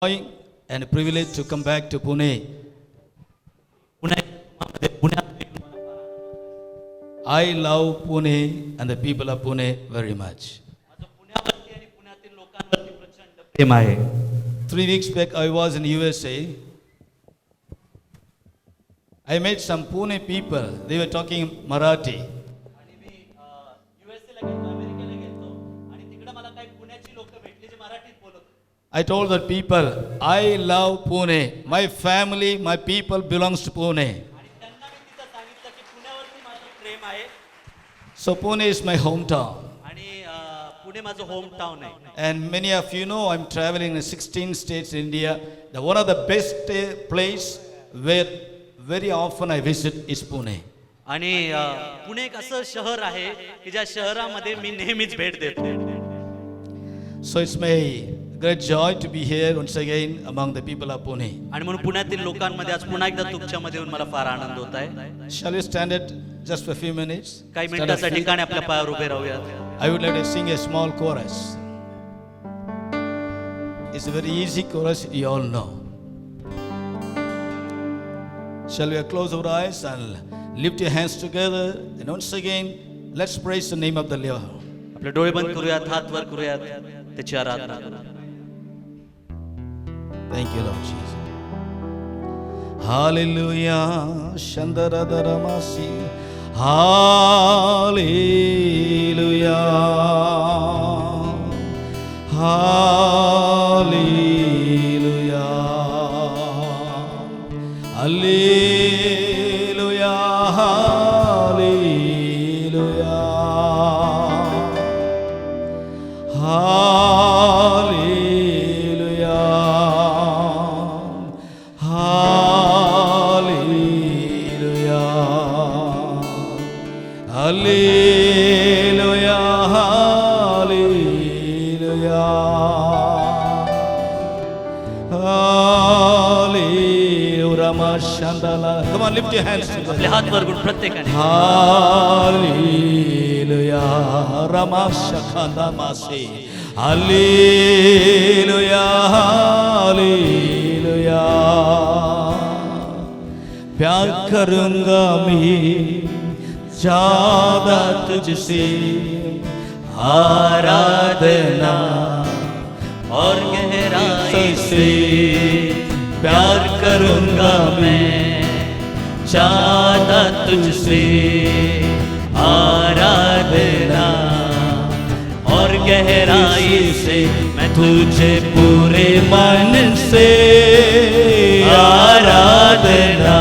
joy and privilege to come back to Pune. I love Pune and the people of Pune very much. 3 weeks back I was in USA. I met some Pune people. They were talking Marathi. I told the people, I love Pune. My family, my people belongs to Pune. So Pune is my hometown. And many of you know I'm traveling in 16 states in India. One of the best place where very often I visit is Pune. आणि पुणे एक असं शहर आहे की ज्या शहरामध्ये मी नेहमीच भेट देतो. So it's my great joy to be here once again among the people of Pune. आणि म्हणून पुण्यातील लोकांमध्ये आज पुन्हा एकदा तुमच्यामध्ये येऊन मला फार आनंद होत आहे. Shall we stand it just for a few minutes? काही मिनिटासाठी ठिकाणी आपल्या पायावर उभे राहूयात. I would like to sing a small chorus. It's a very easy chorus, you all know. Shall we close our eyes and lift your hands together and once again let's praise the name of the Lord. आपले डोळे बंद करूयात, हात वर करूयात, त्याची आराधना करूयात. Thank you, Lord Jesus. Hallelujah. Shandaradaramasi. Hallelujah. Hallelujah. Hallelujah. Hallelujah. Hallelujah. Hallelujah. Hallelujah. Hallelujah. Come on, lift your hands together. आपले हात वर करून प्रत्येकाने Hallelujah. Ramashakanamase. Hallelujah. Hallelujah. प्यार करूंगा मैं ज़्यादा तुझसे, आराधना और गहराई से प्यार करूंगा मैं ज्यादा तुझसे, आराधना और गहराई से मैं तुझे पूरे मन से आराधना,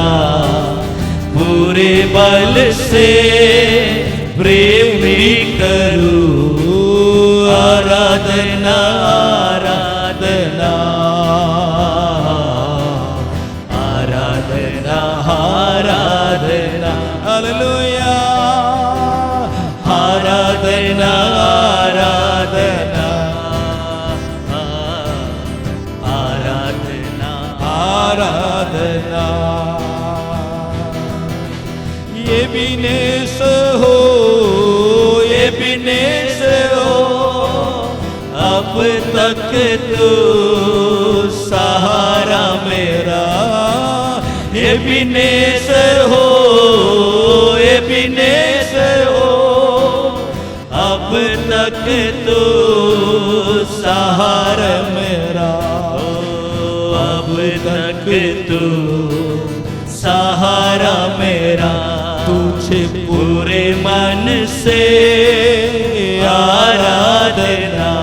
पूरे बल से प्रेम भी करूं, आराधना आराधना आराधना आराधना. हालेलुया. आराधना आराधना आराधना आराधना. ये बिनेस हो, ये बिनेस हो, अब तक तो सहारा मेरा. ये बिनेस हो, ये बिनेस हो, अब तक तो सहारा मेरा. अब तक तो सहारा मेरा. तुझे पूरे मन से आराधना,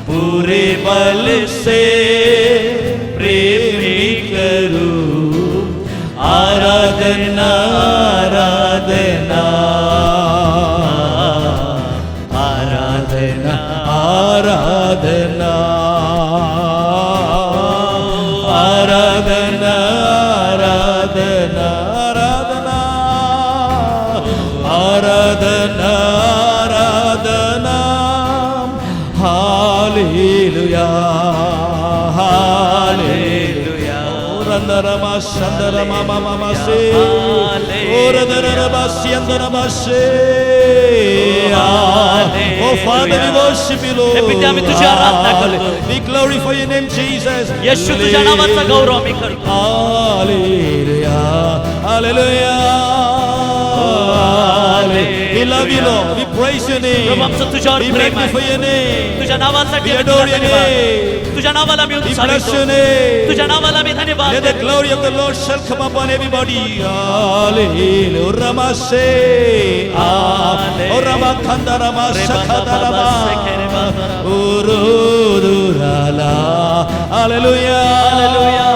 पूरे बल से प्रेम भी करूं, आराधना आराधना आराधना आराधना आराधना आराधना आराधना आराधना. Hallelujah. Hallelujah. Randarama Shandarama Mama Se. Oradara Basiandara Base. Oh Father, we worship you, Lord. हे पित्या, आम्ही तुझी आराधना करतो. We glorify your name, Jesus. येशू, तुझ्या नावाचा गौरव आम्ही करतो. Hallelujah. Hallelujah. We love you, Lord. We praise your name. प्रभू, आमचं तुझ्यावर We प्रेम आहे. magnify your name. तुझ्या नावासाठी We आम्ही adore तुला your धन्यवाद. name. तुझ्या नावाला आम्ही We bless उत्साहितो. your name. तुझ्या नावाला आम्ही धन्यवाद Let the देतो. glory of the Lord shall come upon everybody. Hallelujah. Ramase. Oh Ramakanda Ramasakada Rama. Urudurala. Hallelujah. Hallelujah.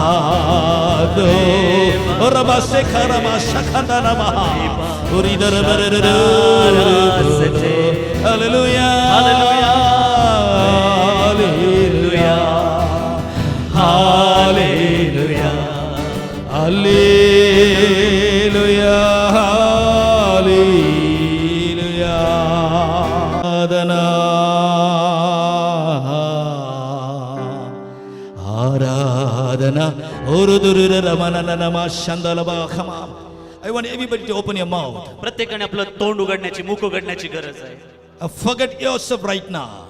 Suramalado. Oh Ramaseka Ramasakanda Rama. Uridarabaradu. Hallelujah. Hallelujah. Hallelujah. Hallelujah. Hallelujah. Aradhana. Urudurira Ramana Nama Shandalaba. Come on. I want everybody to open your mouth. प्रत्येकाने आपलं तोंड उघडण्याची, मुख उघडण्याची गरज आहे. Forget yourself right now.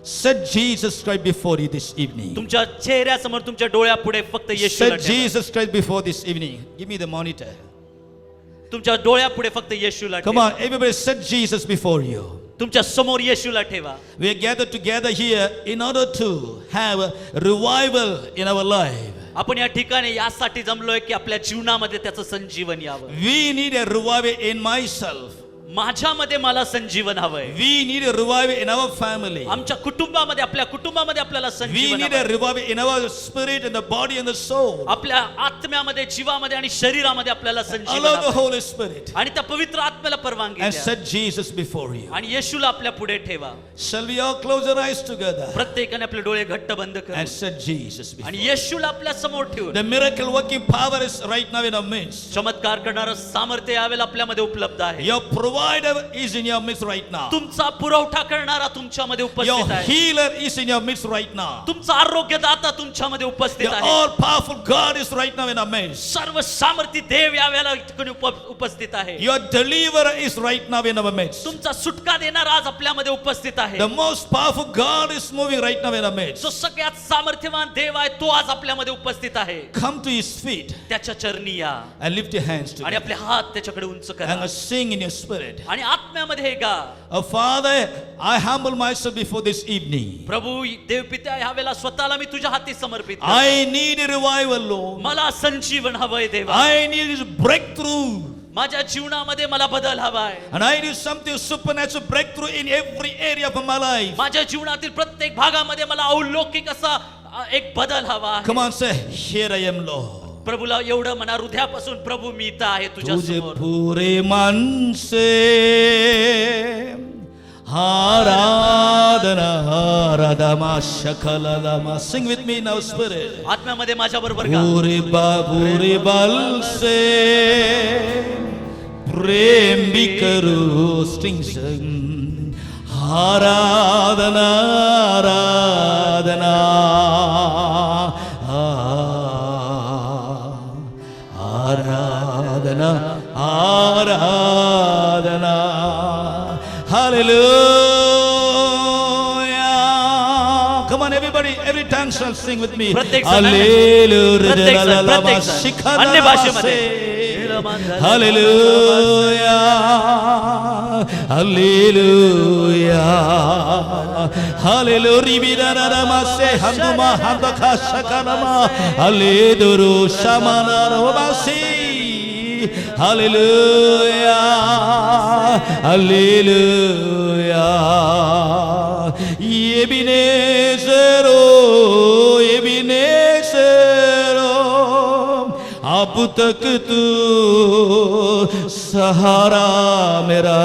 Set Jesus Christ before you this evening. तुमच्या चेहऱ्यासमोर, तुमच्या डोळ्यापुढे फक्त येशूला Set ठेवा. Jesus Christ before this evening. Give me the monitor. तुमच्या डोळ्यापुढे फक्त येशूला Come ठेवा. on, everybody set Jesus before you. तुमच्या समोर येशूला ठेवा. We are gathered together here in order to have a revival in our life. आपण या ठिकाणी यासाठी जमलोय की आपल्या जीवनामध्ये त्याचं संजीवन यावं. We need a revival in myself. माझ्यामध्ये मला संजीवन हवंय. We need a revival in our family. आमच्या कुटुंबामध्ये, आपल्या कुटुंबामध्ये आपल्याला We संजीवन need a हवंय. revival in our spirit and the body and the soul. आपल्या आत्म्यामध्ये, जीवामध्ये आणि शरीरामध्ये आपल्याला संजीवन Allow the हवंय. Holy Spirit आणि त्या पवित्र आत्म्याला परवानगी and द्या. set Jesus before you. आणि येशूला आपल्या पुढे ठेवा. Shall we all close our eyes together प्रत्येकाने आपले डोळे घट्ट बंद and करा set Jesus before आणि you? येशूला आपल्या समोर ठेवून The miracle working power is right now in our midst. चमत्कार करणारं सामर्थ्य यावेळेला आपल्यामध्ये उपलब्ध आहे. Your provider is in your midst right now. तुमचा पुरवठा करणारा तुमच्यामध्ये Your उपस्थित आहे. healer is in your midst right now. तुमचा आरोग्यदाता तुमच्यामध्ये उपस्थित The आहे. all powerful God is right now in our midst. सर्व सामर्थ्य देव यावेळेला ठिकाणी उपस्थित आहे. Your deliverer is right now in our midst. तुमचा सुटका देणारा आज आपल्यामध्ये उपस्थित आहे. The most powerful God is moving right now in our midst. जो सगळ्यात सामर्थ्यवान देव आहे तो आज आपल्यामध्ये उपस्थित आहे. Come to his feet त्याच्या चरणी या and lift your hands आणि together आपले हात त्याच्याकडे उंच करा and sing in your spirit. आणि आत्म्यामध्ये हे गा. Oh Father, I humble myself before this evening. प्रभू देव पित्या ह्या वेळेला स्वतःला मी तुझ्या हाती समर्पित करतो. I need a revival, Lord. मला संजीवन हवंय देवा. I need this breakthrough. माझ्या जीवनामध्ये मला बदल हवाय. And I need something supernatural breakthrough in every area of my life. माझ्या जीवनातील प्रत्येक भागामध्ये मला अलौकिक असा एक बदल हवा आहे. Come on, say, here I am, Lord. प्रभूला एवढं म्हणा हृदयापासून, प्रभू मी इथं आहे तुझ्या तुझे समोर. पूरे मन से आराधना आराधना शकलमा. Sing with me now, spirit. आत्म्यामध्ये माझ्या बरोबर गा. पूरे बल से प्रेम भी करो. Sing, sing. Aradhana Aradhana Aradhana Aradhana. Hallelujah. Come on everybody, every tongue shall sing with me. प्रत्येक जण, Hallelujah. प्रत्येक जण, प्रत्येक जण. अन्य भाषेमध्ये. Hallelujah. Hallelujah. Hallelujah. Handuma handaka shakanama. Hallelujah. Shamana robasi. Hallelujah. Hallelujah. Ebenezer, oh, Ebenezer, अब तक तू सहारा मेरा.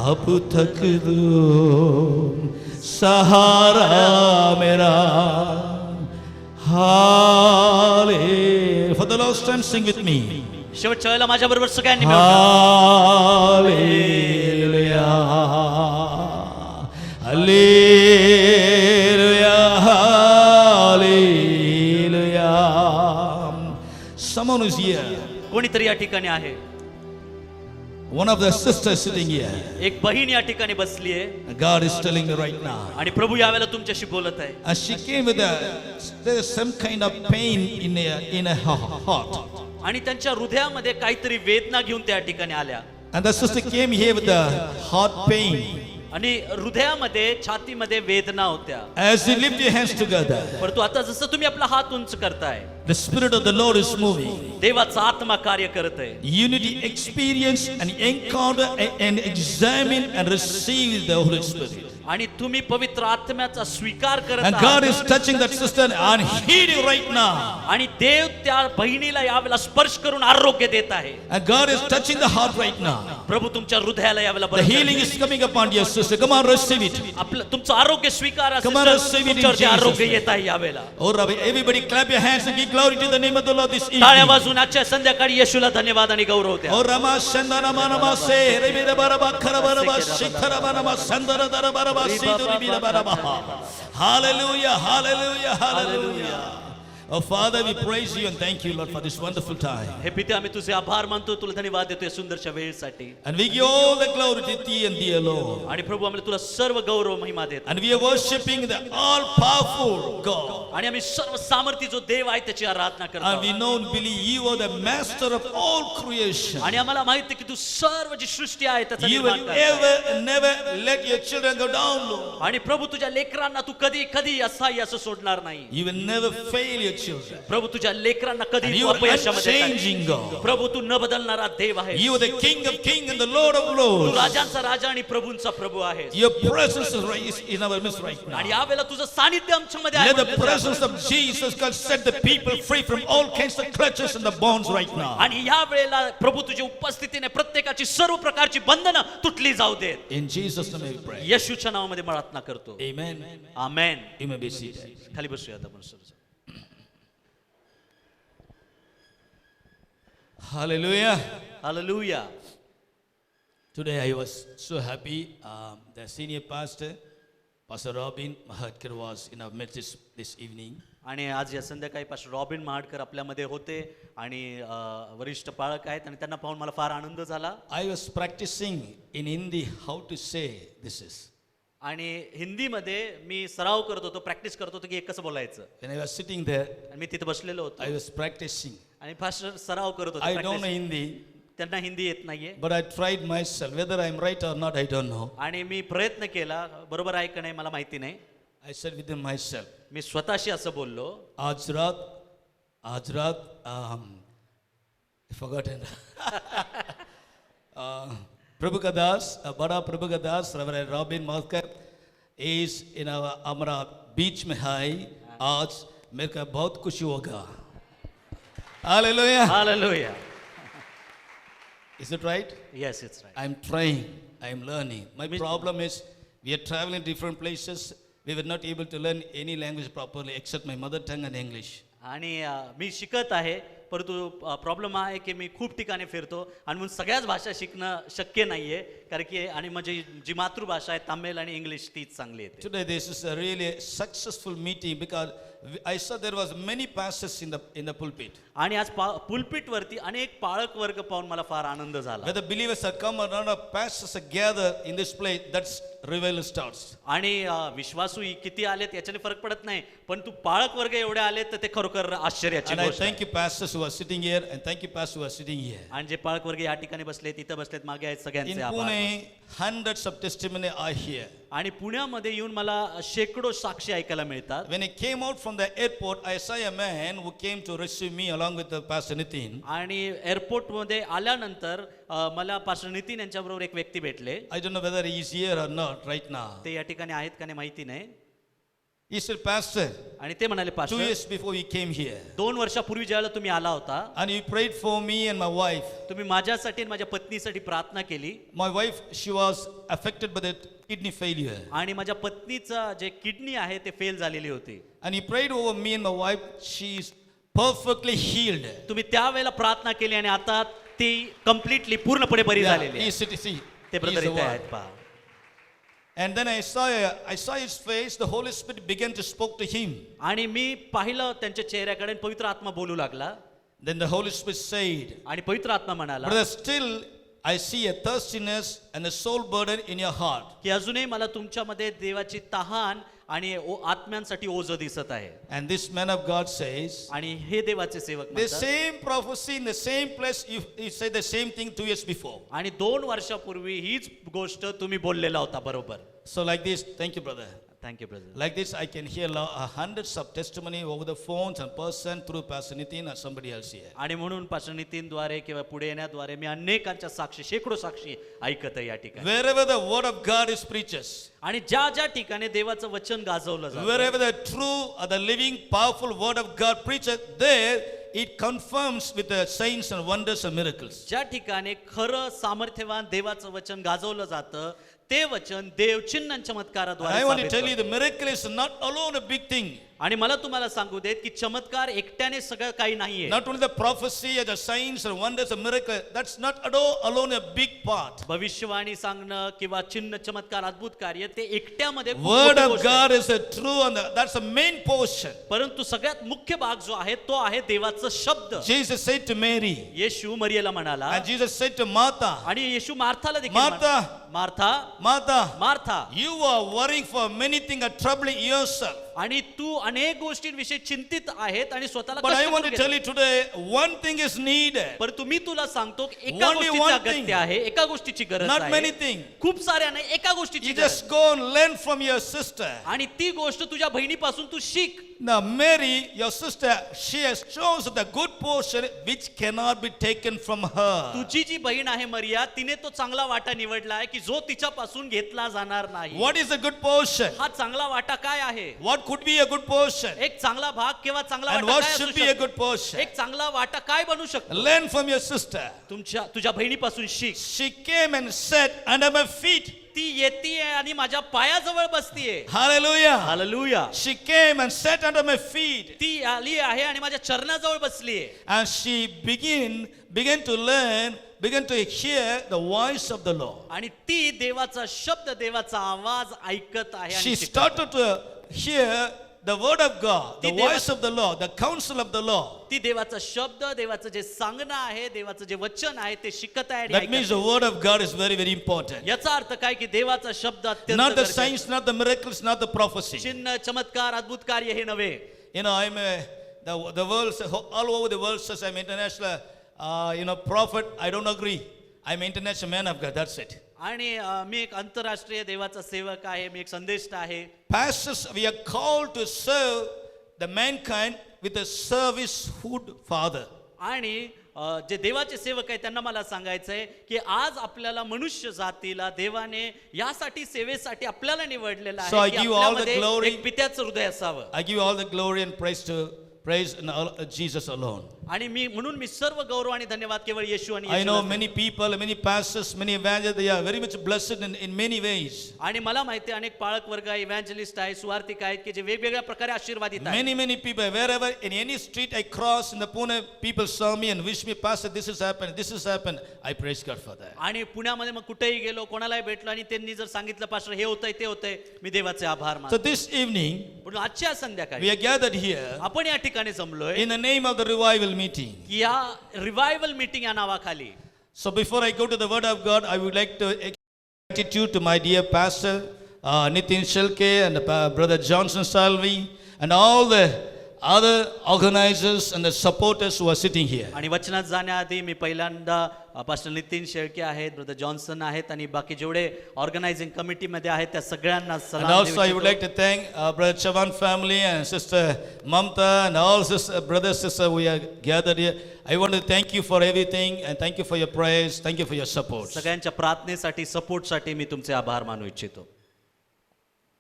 अब तक तू सहारा मेरा. Hallelujah. For the last time, sing with me. शेवटच्या वेळेला माझ्या बरोबर सगळ्यांनी मिळून गा. Hallelujah. Hallelujah. Hallelujah. Someone is here. कोणीतरी या ठिकाणी आहे. One of the sisters sitting here. एक बहीण या ठिकाणी बसली आहे And God is telling me right now. आणि प्रभू यावेळेला तुमच्याशी बोलत आहे. And she came with there's some kind of pain in her heart. आणि त्यांच्या हृदयामध्ये काहीतरी वेदना घेऊन त्या ठिकाणी आल्या. And the sister came here with the heart pain. आणि हृदयामध्ये छातीमध्ये वेदना होत्या. As you lift your hands together, परंतु आता जसं तुम्ही आपला हात उंच करताय, the Spirit of the Lord is moving. देवाचा आत्मा कार्य करत आहे. You need to experience and encounter and examine and receive the Holy Spirit. आणि तुम्ही पवित्र आत्म्याचा स्वीकार करत And God आहात. is touching that sister and healing right now. आणि देव त्या बहिणीला यावेळेला स्पर्श करून आरोग्य देत आहे. And God is touching the heart right now. प्रभू तुमच्या हृदयाला यावेळेला The बरं healing करतील. is coming upon your sister. Come on, receive it. आपलं तुमचं आरोग्य स्वीकारा. Come on, receive it in तुमच्यावरती Jesus' आरोग्य name. येत आहे यावेळेला. Oh, Rabbi, everybody clap your hands and give glory to the name of the Lord this टाळ्या evening. वाजवून आजच्या संध्याकाळी येशूला धन्यवाद आणि गौरव द्या. Oh, Rama Shandana Manama se, Rebida Baraba Karabaraba, Shikarabanama, Sandara Darabaraba, Siduribida Barabaha. Hallelujah, hallelujah, hallelujah. Oh, Father, we praise you and thank you, Lord, for this wonderful time. हे पिते आम्ही तुझे आभार मानतो, तुला धन्यवाद देतो या सुंदरशा वेळेसाठी. And we give all the glory to thee and thee alone. आणि प्रभू आम्ही तुला सर्व गौरव महिमा देतो. And we are worshiping the all-powerful God. आणि आम्ही सर्व सामर्थी जो देव आहे त्याची आराधना करतो. And we know and believe you are the master of all creation. आणि आम्हाला माहिती आहे की तू सर्व जी सृष्टी आहे त्याचा You निर्माण will करतो. ever, never let your children go down, Lord. आणि प्रभू तुझ्या लेकरांना तू कधी कधी असं असं सोडणार नाही. You will never fail your children. प्रभू तुझ्या लेकरांना कधी And तू you are अपयशामध्ये unchanging टाकणार. God. प्रभू तू न बदलणारा देव आहे. You are the King of kings and the Lord of तू lords. राजांचा राजा आणि प्रभूंचा प्रभू आहेस. Your presence is in our midst right आणि now. यावेळेला तुझं सानिध्य आमच्यामध्ये आहे. Let the म्हटलं presence जातं. of Jesus God set the people free from all kinds of clutches and the bonds right now. आणि या वेळेला प्रभू तुझ्या उपस्थितीने प्रत्येकाची सर्व प्रकारची बंधनं तुटली जाऊ देत. In Jesus' name we pray. येशूच्या नावामध्ये प्रार्थना करतो. Amen. Amen. You may be seated. खाली बसूयात आपण सर्व. Hallelujah. Hallelujah. Today I was so happy. The senior pastor, Pastor Robin Mahatkar, was in our midst this evening. आणि आज या संध्याकाळी पास्टर रॉबिन महाडकर आपल्यामध्ये होते आणि वरिष्ठ पाळक आहेत आणि त्यांना पाहून मला फार आनंद झाला. I was practicing in Hindi how to say this is. आणि हिंदीमध्ये मी सराव करत होतो, प्रॅक्टिस करत होतो की हे कसं बोलायचं. When I was sitting there, आणि मी तिथे बसलेलो I होतो was practicing. आणि पास्टर सराव करत I होते. don't know practice. Hindi, त्यांना हिंदी येत नाहीये but I tried myself. Whether I'm right or not, I don't know. आणि मी प्रयत्न केला, बरोबर आहे का नाही मला माहिती नाही. I said within myself, मी स्वतःशी असं बोललो, आज रात, I forgotten. Prabhu Kadas, Bada Prabhu Kadas, Reverend Robin Mahatkar is in our Amra beach में है. आज मेरे को बहुत खुशी होगा. Hallelujah. Hallelujah. Is it right? Yes, it's right. I'm trying. I'm learning. My problem is we are traveling different places. We were not able to learn any language properly except my mother tongue and English. आणि मी शिकत आहे, परंतु problem हा आहे की मी खूप ठिकाणी फिरतो आणि म्हणून सगळ्याच भाषा शिकणं शक्य नाहीये, कारण की आणि माझी जी मातृभाषा आहे तामिळ आणि इंग्लिश तीच चांगली येते. Today this is a really successful meeting because I saw there was many pastors in the pulpit. आणि आज पुलपिट वरती अनेक पाळक वर्ग पाहून मला फार आनंद झाला. Whether believers are come or not, pastors are gathered in this place, that's revival starts. आणि विश्वासू किती आलेत याच्याने फरक पडत नाही, पण तू पाळक वर्ग एवढे आलेत तर ते खरोखर आश्चर्याची And I गोष्ट आहे. thank you pastors who are sitting here and thank you pastors who are sitting here. आणि जे पाळक वर्ग या ठिकाणी बसलेत, इथं बसलेत, मागे आहेत, In सगळ्यांचे आभार. Pune, hundreds of testimony are here. आणि पुण्यामध्ये येऊन मला शेकडो साक्षी ऐकायला मिळतात. When I came out from the airport, I saw a man who came to receive me along with the Pastor Nitin. आणि एअरपोर्ट मध्ये आल्यानंतर मला पास्टर नितीन यांच्याबरोबर एक व्यक्ती भेटले. I don't know whether he is here or not right now. ते या ठिकाणी आहेत का नाही माहिती नाही. He said, Pastor, आणि ते म्हणाले, 2 pastor years before we came here, 2 वर्षापूर्वी ज्यावेळेला तुम्ही आला होता, and you prayed for me and my wife. तुम्ही माझ्यासाठी आणि माझ्या पत्नीसाठी प्रार्थना केली. My wife, she was affected by the kidney failure. आणि माझ्या पत्नीचा जे किडनी आहे ते फेल झालेली होती. And he prayed over me and my wife. She is perfectly healed. तुम्ही त्यावेळेला प्रार्थना केली आणि आता ती कम्प्लिटली पूर्णपणे बरी झालेली आहे. See, ते he's ब्रदर the इथे one. आहेत पहा. And then I saw his face. The Holy Spirit began to speak to him. आणि मी पाहिलं त्यांच्या चेहऱ्याकडे, पवित्र आत्मा बोलू लागला. Then the Holy Spirit said, आणि पवित्र आत्मा म्हणाला, brother, still I see a thirstiness and a soul burden in your heart. की अजूनही मला तुमच्यामध्ये देवाची तहान आणि आत्म्यांसाठी ओझं दिसत आहे. And this man of God says, आणि हे देवाचे सेवक the म्हणतात, same prophecy in the same place, you said the same thing 2 years before. आणि 2 वर्षापूर्वी हीच गोष्ट तुम्ही बोललेला होता बरोबर. So like this, thank you brother. Thank you brother. Like this, I can hear hundreds of testimony over the phones and person through Pastor Nitin or somebody else here. आणि म्हणून pastor नितीनद्वारे किंवा पुढे येण्याद्वारे मी अनेकांच्या साक्षी, शेकडो साक्षी ऐकत आहे या ठिकाणी. Wherever the word of God is preaches, आणि ज्या ज्या ठिकाणी देवाचं वचन गाजवलं जातं, wherever the true or the living powerful word of God preaches, there it confirms with the signs and wonders and miracles. ज्या ठिकाणी खरं सामर्थ्यवान देवाचं वचन गाजवलं जातं ते वचन देव चिन्ह चमत्काराद्वारे I want to साबित tell you, करतो. the miracle is not alone a big thing. आणि मला तुम्हाला सांगू देत की चमत्कार एकट्याने सगळं काही नाहीये. Not only the prophecy or the signs and wonders and miracle, that's not at all alone a big part. भविष्यवाणी सांगणं किंवा चिन्ह चमत्कार अद्भुत कार्य ते एकट्यामध्ये खूप Word मोठी of गोष्ट आहे. God is a true and that's the main portion. परंतु सगळ्यात मुख्य भाग जो आहे तो आहे देवाचा शब्द. Jesus said to Mary, येशू मरियेला म्हणाला, and Jesus said to Martha, आणि येशू मार्थाला देखील Martha, म्हणाला, Martha Martha, Martha, you are worrying for many things and troubling yourself. आणि तू अनेक गोष्टींविषयी चिंतित आहेत आणि स्वतःला But I कष्ट want करून to tell घेतोय. you today, one thing is needed. परंतु मी तुला सांगतो की एका Only गोष्टीचं one thing. अगत्य आहे, एका गोष्टीची गरज Not many आहे. things. खूप साऱ्या नाही, एका गोष्टीची You गरज. just go and learn from your sister. आणि ती गोष्ट तुझ्या बहिणीपासून तू शिक. Now Mary, your sister, she has chosen the good portion which cannot be taken from her. तुझी जी बहीण आहे मरिया, तिने तो चांगला वाटा निवडला आहे की जो तिच्यापासून घेतला जाणार नाही. What is the good portion? हा चांगला वाटा काय आहे? What could be a good portion? एक चांगला भाग किंवा चांगला And वाटा what काय असू should be a शकतो? good portion? एक चांगला वाटा काय बनू शकतो? Learn from your sister. तुझ्या बहिणीपासून शिक. She came and sat under my feet. ती येतीये आणि माझ्या पायाजवळ बसतीये. Hallelujah. Hallelujah. She came and sat under my feet. ती आली आहे आणि माझ्या चरणाजवळ बसलीये. And she began to learn, began to hear the voice of the Lord. आणि ती देवाचा शब्द, देवाचा आवाज ऐकत आहे She आणि शिकत आहे. started to hear the word of God, the ती देवा- voice of the Lord, the counsel of the Lord. ती देवाचा शब्द, देवाचं जे सांगणं आहे, देवाचं जे वचन आहे ते शिकत आहे आणि That ऐकत means आहे. the word of God is very, very important. याचा अर्थ काय की देवाचा शब्द अत्यंत Not the गरजेचा आहे. signs, not the miracles, not the prophecy. चिन्ह चमत्कार अद्भुत कार्य हे नव्हे. You know, the world, all over the world says I'm international, prophet. I don't agree. I'm international man of God. That's it. आणि मी एक आंतरराष्ट्रीय देवाचा सेवक आहे, मी एक संदेष्ट आहे. Pastors, we are called to serve the mankind with a servicehood father. आणि जे देवाचे सेवक आहे त्यांना मला सांगायचं आहे की आज आपल्याला मनुष्य जातीला देवाने यासाठी सेवेसाठी आपल्याला निवडलेलं So I आहे की give all the आपल्यामध्ये glory. एक पित्याचं हृदय असावं. I give all the glory and praise in Jesus alone. आणि म्हणून मी सर्व गौरव आणि धन्यवाद केवळ येशू आणि I know येशूलाच many people, many pastors, many evangelists, they are very much blessed in many ways. आणि मला माहिती आहे अनेक पाळक वर्ग आहे, इव्हँजलिस्ट आहे, सुवार्तिक आहेत की जे वेगवेगळ्या प्रकारे आशीर्वादित आहेत. Many people, wherever, in any street I cross in the Pune, people saw me and wish me, Pastor, this has happened. I praise God for that. आणि पुण्यामध्ये मग कुठेही गेलो, कोणालाही भेटलो आणि त्यांनी जर सांगितलं पास्टर हे होतंय ते होतंय, मी देवाचे आभार So मानतो. this evening, म्हणून आजच्या we संध्याकाळी are gathered here आपण या ठिकाणी जमलोय in the name of the revival meeting. की या रिवायवल मीटिंग या नावाखाली. So before I go to the word of God, I would like to gratitude to my dear pastor, Nitin Shelke and brother Johnson Salvi and all the other organizers and the supporters who are sitting here. आणि वचनात जाण्याआधी मी पहिल्यांदा pastor Nitin Shelke आहेत, brother Johnson आहेत आणि बाकी जेवढे organising कमिटीमध्ये आहेत त्या सगळ्यांना And सलाम also I देऊ would like to thank brother Chavan family and sister Mamta and all brothers, sister, we are gathered here. I want to thank you for everything and thank you for your prayers. Thank you for your support. सगळ्यांच्या प्रार्थनेसाठी सपोर्टसाठी मी तुमचे आभार मानू इच्छितो.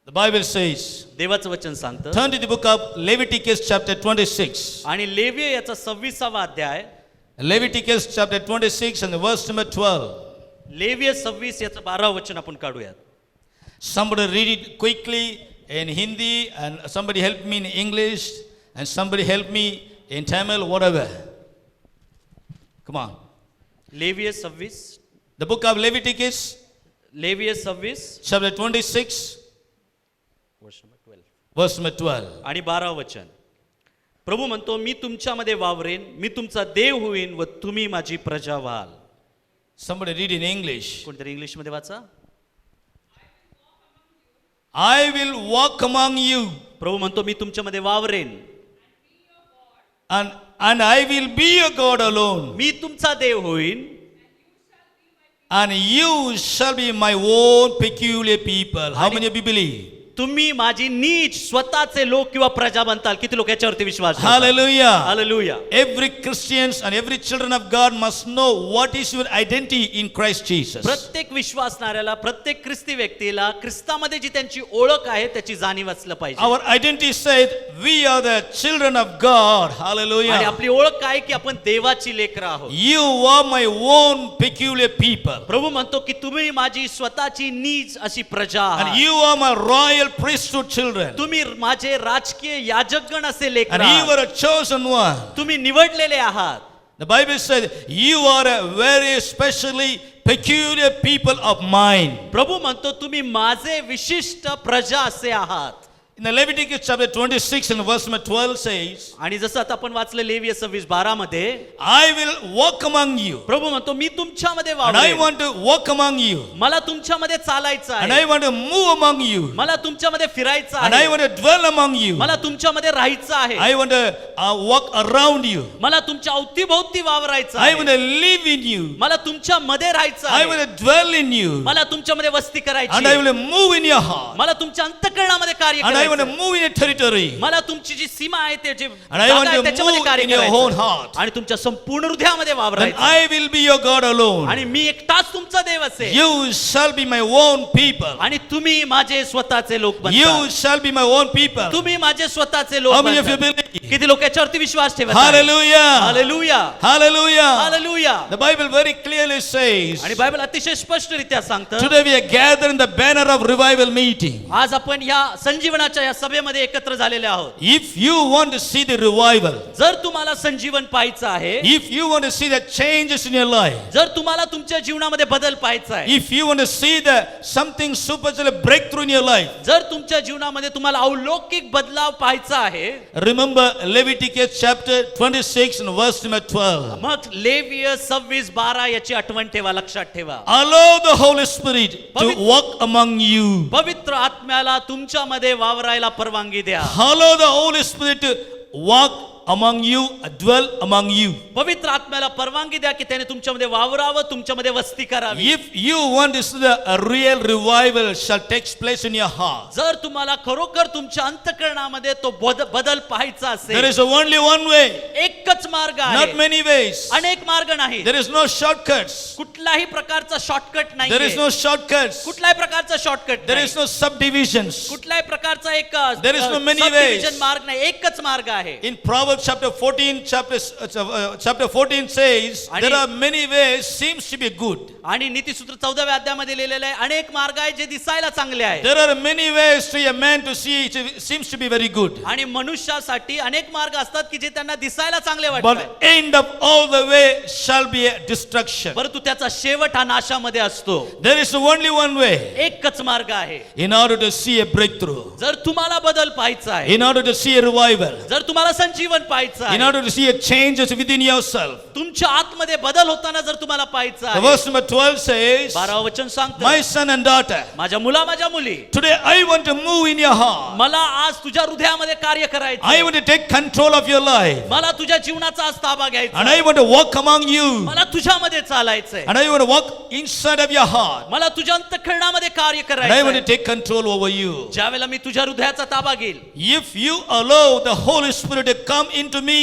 The Bible says, देवाचं वचन सांगतं turn to the book of Leviticus chapter 26. आणि लेव्य याचा 26वा अध्याय, Leviticus chapter 26 and verse number 12. लेव्य 26 याचं 12 वचन आपण काढूयात. Somebody read it quickly in Hindi and somebody help me in English and somebody help me in Tamil, whatever. Come on. लेव्य 26, The book of Leviticus लेव्य 26 chapter 26 verse number 12. आणि 12 वचन. प्रभू म्हणतो, मी तुमच्यामध्ये वावरेन, मी तुमचा देव होईन व तुम्ही माझी प्रजा व्हाल. Somebody read in English. कोणतरी इंग्लिश मध्ये वाचा. I will walk among you प्रभू म्हणतो मी तुमच्यामध्ये वावरेन and I will be your God alone. मी तुमचा देव होईन And you shall be my own peculiar people. How many of you believe? तुम्ही माझी नीच स्वतःचे लोक किंवा प्रजा बनताल. किती लोक याच्यावरती विश्वास ठेवतात? Hallelujah. Hallelujah. Every Christians and every children of God must know what is your identity in Christ Jesus. प्रत्येक विश्वासणाऱ्याला प्रत्येक ख्रिस्ती व्यक्तीला ख्रिस्तामध्ये जी त्यांची ओळख आहे त्याची जाणीव असलं पाहिजे. Our identity said we are the children of God. आणि Hallelujah. आपली ओळख काय की आपण देवाची लेकरं आहोत. You are my own peculiar people. प्रभू म्हणतो की तुम्ही माझी स्वतःची नीच अशी प्रजा And आहात. you are my royal priesthood children. तुम्ही माझे राजकीय याजकगण असे लेकर And you are a chosen one. तुम्ही निवडलेले आहात. The Bible said you are a very specially peculiar people of mine. प्रभू म्हणतो तुम्ही माझे विशिष्ट प्रजा असे आहात. In the Leviticus chapter 26 and verse number 12 says, आणि जसं आता आपण वाचलं लेवीय 26:12 मध्ये I will walk among you. प्रभू म्हणतो मी तुमच्यामध्ये And I वावरेन. want to walk among you. मला तुमच्यामध्ये चालायचं And आहे. I want to move among you. मला तुमच्यामध्ये फिरायचं And I आहे. want to dwell among you. मला तुमच्यामध्ये राहायचं आहे. I want to walk around you. मला तुमच्या अवतीभोवती वावरायचं I आहे. want to live in you. मला तुमच्यामध्ये राहायचं I want आहे. to dwell in you. मला तुमच्यामध्ये वस्ती करायची And I आहे. want to move in your heart. मला तुमच्या अंतःकरणामध्ये कार्य And I want to करायचं आहे. move in your territory. मला तुमची जी सीमा आहे ते जे And I जागा want आहे to त्याच्यामध्ये move कार्य in your करायचं own आहे. heart. आणि तुमच्या संपूर्ण हृदयामध्ये Then वावरायचं. I will be your God alone. आणि मी एकटाच तुमचा देव असेल. You shall be my own people. आणि तुम्ही माझे स्वतःचे लोक You बनता. shall be my own people. तुम्ही माझे स्वतःचे लोक How many of you बनता. believe? किती लोक याच्यावरती विश्वास ठेवत आहेत? Hallelujah. Hallelujah. Hallelujah. Hallelujah. The Bible very clearly says, आणि बायबल अतिशय स्पष्टरित्या सांगतं today we are gathered in the banner of revival meeting. आज आपण या संजीवनाच्या या सभेमध्ये एकत्र झालेले आहोत. If you want to see the revival, जर तुम्हाला संजीवन पाहायचं आहे, if you want to see the changes in your life, जर तुम्हाला तुमच्या जीवनामध्ये बदल पाहायचा आहे, if you want to see the something supernatural breakthrough in your life, जर तुमच्या जीवनामध्ये तुम्हाला अलौकिक बदलाव पाहायचा आहे, remember Leviticus chapter 26 and verse number 12. मग लेवीय 26:12 याची आठवण ठेवा, लक्षात ठेवा. Allow the Holy Spirit to walk among you. पवित्र आत्म्याला तुमच्यामध्ये वावरायला परवानगी द्या. Allow the Holy Spirit to walk among you, dwell among you. पवित्र आत्म्याला परवानगी द्या की त्याने तुमच्यामध्ये वावरावं, तुमच्यामध्ये वस्ती करावी. If you want to see the real revival shall take place in your heart, जर तुम्हाला खरोखर तुमच्या अंतःकरणामध्ये तो बदल पाहायचा there असेल, is only one way, एकच मार्ग not आहे, many ways. अनेक मार्ग नाही. There is no shortcuts. कुठलाही प्रकारचा शॉर्टकट नाही. There is no shortcuts. कुठल्याही प्रकारचा शॉर्टकट There नाही. is no subdivisions. कुठल्याही प्रकारचा एक There is no many subdivision ways. मार्ग नाही, एकच मार्ग आहे. In Proverbs chapter 14, chapter 14 says, आणि- there are many ways, seems to be good. आणि नीतिसूत्र 14व्या अध्यायामध्ये लिहिलेलं आहे अनेक मार्ग आहेत जे दिसायला चांगले आहेत. There are many ways to a man to see it seems to be very good. आणि मनुष्यासाठी अनेक मार्ग असतात की जे त्यांना दिसायला चांगले But वाटतात, end of all the way shall be a destruction. परंतु त्याचा शेवट हा नाशामध्ये असतो. There is only one way एकच मार्ग आहे. in order to see a breakthrough, जर तुम्हाला बदल पाहायचा आहे, in order to see a revival, जर तुम्हाला संजीवन पाहायचं in आहे, order to see a changes within yourself. तुमच्या आतमध्ये बदल होताना जर तुम्हाला पाहायचं The आहे, verse number 12 says, 12 वचन सांगतं, my son and daughter, माझ्या मुला माझ्या मुली, today I want to move in your heart. मला आज तुझ्या हृदयामध्ये कार्य करायचं I आहे. want to take control of your life. मला तुझ्या जीवनाचा आज ताबा घ्यायचा And आहे. I want to walk among you. मला तुझ्यामध्ये चालायचंय. And I want to walk inside of your heart. मला तुझ्या अंतःकरणामध्ये कार्य And I want to करायचं. take control over you. ज्यावेळेला मी तुझ्या हृदयाचा ताबा घेईल, If you allow the Holy Spirit to come into me,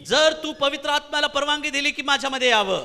जर तू पवित्र आत्म्याला परवानगी दिली की माझ्यामध्ये यावं,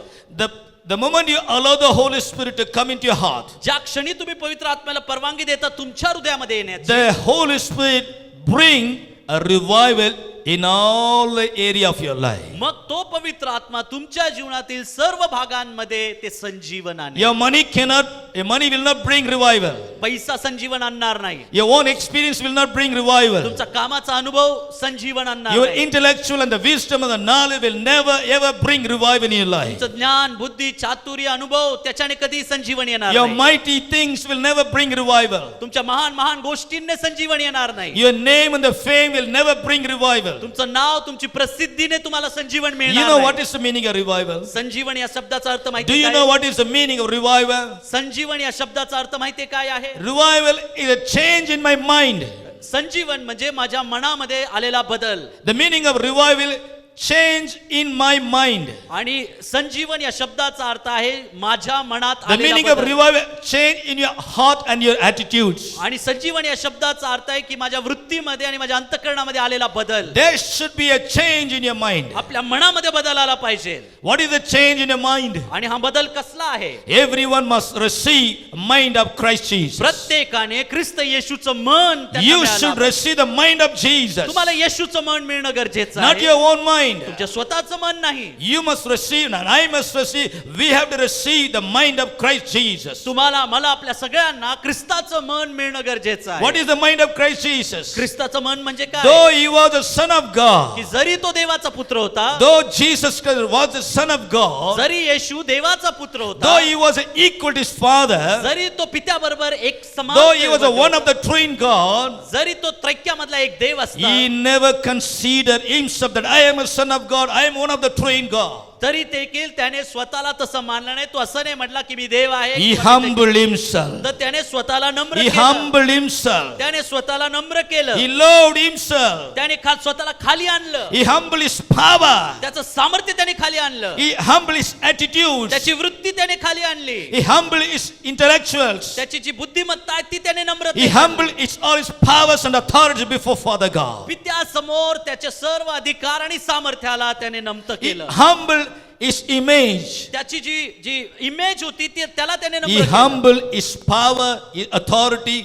the moment you allow the Holy Spirit to come into your heart, ज्या क्षणी तुम्ही पवित्र आत्म्याला परवानगी देता तुमच्या हृदयामध्ये येण्याची, the Holy Spirit bring a revival in all the area of your life. मग तो पवित्र आत्मा तुमच्या जीवनातील सर्व भागांमध्ये ते संजीवन आणेल. Your money will not bring revival. पैसा संजीवन आणणार नाही. Your own experience will not bring revival. तुमचा कामाचा अनुभव संजीवन आणणार Your नाही. intellectual and the wisdom and the knowledge will never ever bring revival in your life. तुमचं ज्ञान, बुद्धी, चातुर्य, अनुभव त्याच्याने कधी संजीवन येणार Your नाही. mighty things will never bring revival. तुमच्या महान महान गोष्टींनी संजीवन येणार नाही. Your name and the fame will never bring revival. तुमचं नाव तुमची प्रसिद्धीने तुम्हाला संजीवन You मिळणार know आहे. what is the meaning of revival? संजीवन या शब्दाचा अर्थ Do माहिती you आहे know काय? what is the meaning of revival? संजीवन या शब्दाचा अर्थ माहितीये काय आहे? Revival is a change in my mind. संजीवन म्हणजे माझ्या मनामध्ये आलेला बदल. The meaning of revival, change in my mind. आणि संजीवन या शब्दाचा अर्थ आहे माझ्या मनात The meaning आलेला of बदल. revival, change in your heart and your attitudes. आणि संजीवन या शब्दाचा अर्थ आहे की माझ्या वृत्तीमध्ये आणि माझ्या अंतःकरणामध्ये आलेला बदल. There should be a change in your mind. आपल्या मनामध्ये बदल आला पाहिजे. What is the change in your mind? आणि हा बदल कसला आहे? Everyone must receive a mind of Christ Jesus. प्रत्येकाने ख्रिस्त येशूचं मन त्यांना You मिळालं should पाहिजे. receive the mind of Jesus. तुम्हाला येशूचं मन मिळणं गरजेचं Not आहे. your own mind. तुमच्या स्वतःचं मन नाही. You must receive and I must receive. We have to receive the mind of Christ Jesus. तुम्हाला मला आपल्या सगळ्यांना ख्रिस्ताचं मन मिळणं गरजेचं आहे. What is the mind of Christ Jesus? ख्रिस्ताचं मन म्हणजे काय? Though he was the Son of God, की जरी तो देवाचा पुत्र होता, though Jesus Christ was the Son of God, जरी येशू देवाचा पुत्र होता, though he was equal to his Father, जरी तो पित्याबरोबर एक समान though he was Dev one होता, of the twin God, जरी तो त्रैक्यामधला एक देव असता, he never considered himself that I am a son of God, I am one of the twin God. तरी देखील त्याने स्वतःला तसं मानलं नाही. तो असं नाही म्हटला की मी देव आहे. He किंवा मी humbled himself. तर त्याने स्वतःला नम्र He केलं. humbled himself. त्याने स्वतःला नम्र केलं. He lowered himself. त्याने स्वतःला खाली आणलं. He humbled his power. त्याचं सामर्थ्य त्याने खाली आणलं. He humbled his attitudes. त्याची वृत्ती त्याने खाली आणली. He humbled his intellectuals. त्याची जी बुद्धिमत्ता आहे ती त्याने नम्र He humbled all his powers and authority before Father God. पित्यासमोर त्याचे सर्व अधिकार आणि सामर्थ्याला त्याने नमत He केलं. humbled his image. त्याची जी जी इमेज होती ती त्याला त्याने He नम्र केलं. humbled his power, his authority,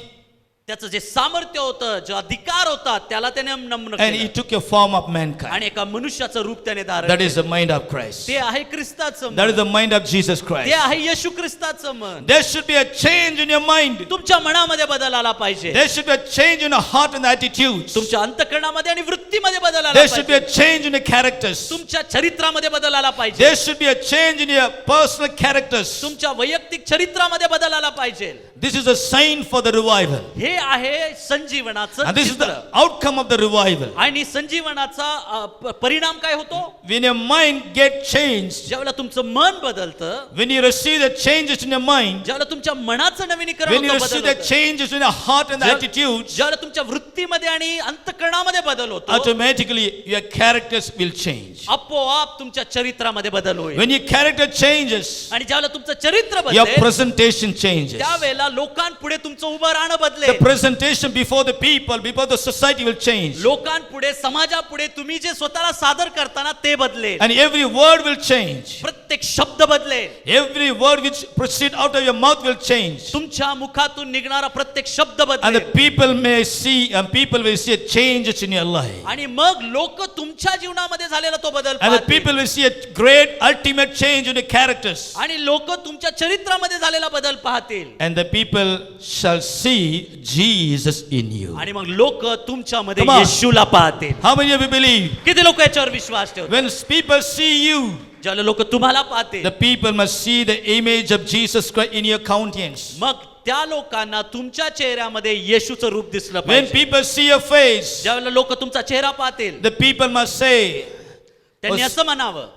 त्याचं जे सामर्थ्य होतं, जो अधिकार होता त्याला त्याने नम्र and he केलं. took a form of mankind. आणि एका मनुष्याचं रूप त्याने धारण That केलं. is the mind of Christ. ते आहे ख्रिस्ताचं That is मन. the mind of Jesus ते Christ. आहे येशू ख्रिस्ताचं मन. There should be a change in your mind. तुमच्या मनामध्ये बदल आला पाहिजे. There should be a change in your heart and attitudes. तुमच्या अंतःकरणामध्ये आणि वृत्तीमध्ये बदल आला There should be पाहिजे. a change in your characters. तुमच्या चरित्रामध्ये बदल आला पाहिजे. There should be a change in your personal characters. तुमच्या वैयक्तिक चरित्रामध्ये बदल आला पाहिजे. This is a sign for the revival. हे आहे संजीवनाचं And this is चित्र. the outcome of the revival. आणि संजीवनाचा परिणाम काय होतो? When your mind gets changed, ज्यावेळेला तुमचं मन बदलतं, when you receive the changes in your mind, ज्यावेळेला तुमच्या मनाचं नवीनीकरण when you होतं, receive बदल the होतं. changes in your heart and attitudes, ज्यावेळेला तुमच्या वृत्तीमध्ये आणि अंतःकरणामध्ये बदल होतो, automatically your characters will change. आपोआप तुमच्या चरित्रामध्ये बदल होईल. When your character changes, आणि ज्यावेळेला तुमचं चरित्र your बदलेल, presentation changes. त्यावेळेला लोकांपुढे तुमचं उभं राहणं The बदलेल. presentation before the people, before the society will change. लोकांपुढे, समाजापुढे तुम्ही जे स्वतःला सादर करताना ते बदलेल. And every word will change. प्रत्येक शब्द बदलेल. Every word which proceed out of your mouth will change. तुमच्या मुखातून निघणारा प्रत्येक शब्द And the बदलेल. people may see, and people will see changes in your life. आणि मग लोक तुमच्या जीवनामध्ये झालेला तो बदल And the पाहतील. people will see a great ultimate change in the characters. आणि लोक तुमच्या चरित्रामध्ये झालेला बदल पाहतील. And the people shall see Jesus in you. आणि मग लोक तुमच्यामध्ये Come on. येशूला पाहतील. How many of you believe? किती लोक याच्यावर विश्वास ठेवतात? When people see you, ज्याला लोक तुम्हाला पाहतील, the people must see the image of Jesus Christ in your countenance. मग त्या लोकांना तुमच्या चेहऱ्यामध्ये येशूचं रूप दिसलं When पाहिजे. people see your face, ज्यावेळेला लोक तुमचा चेहरा पाहतील, the people must say, त्यांनी असं म्हणावं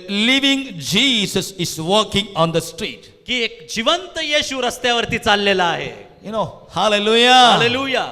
living Jesus is walking on the street. की एक जिवंत येशू रस्त्यावरती चाललेला आहे. You know, hallelujah. Hallelujah.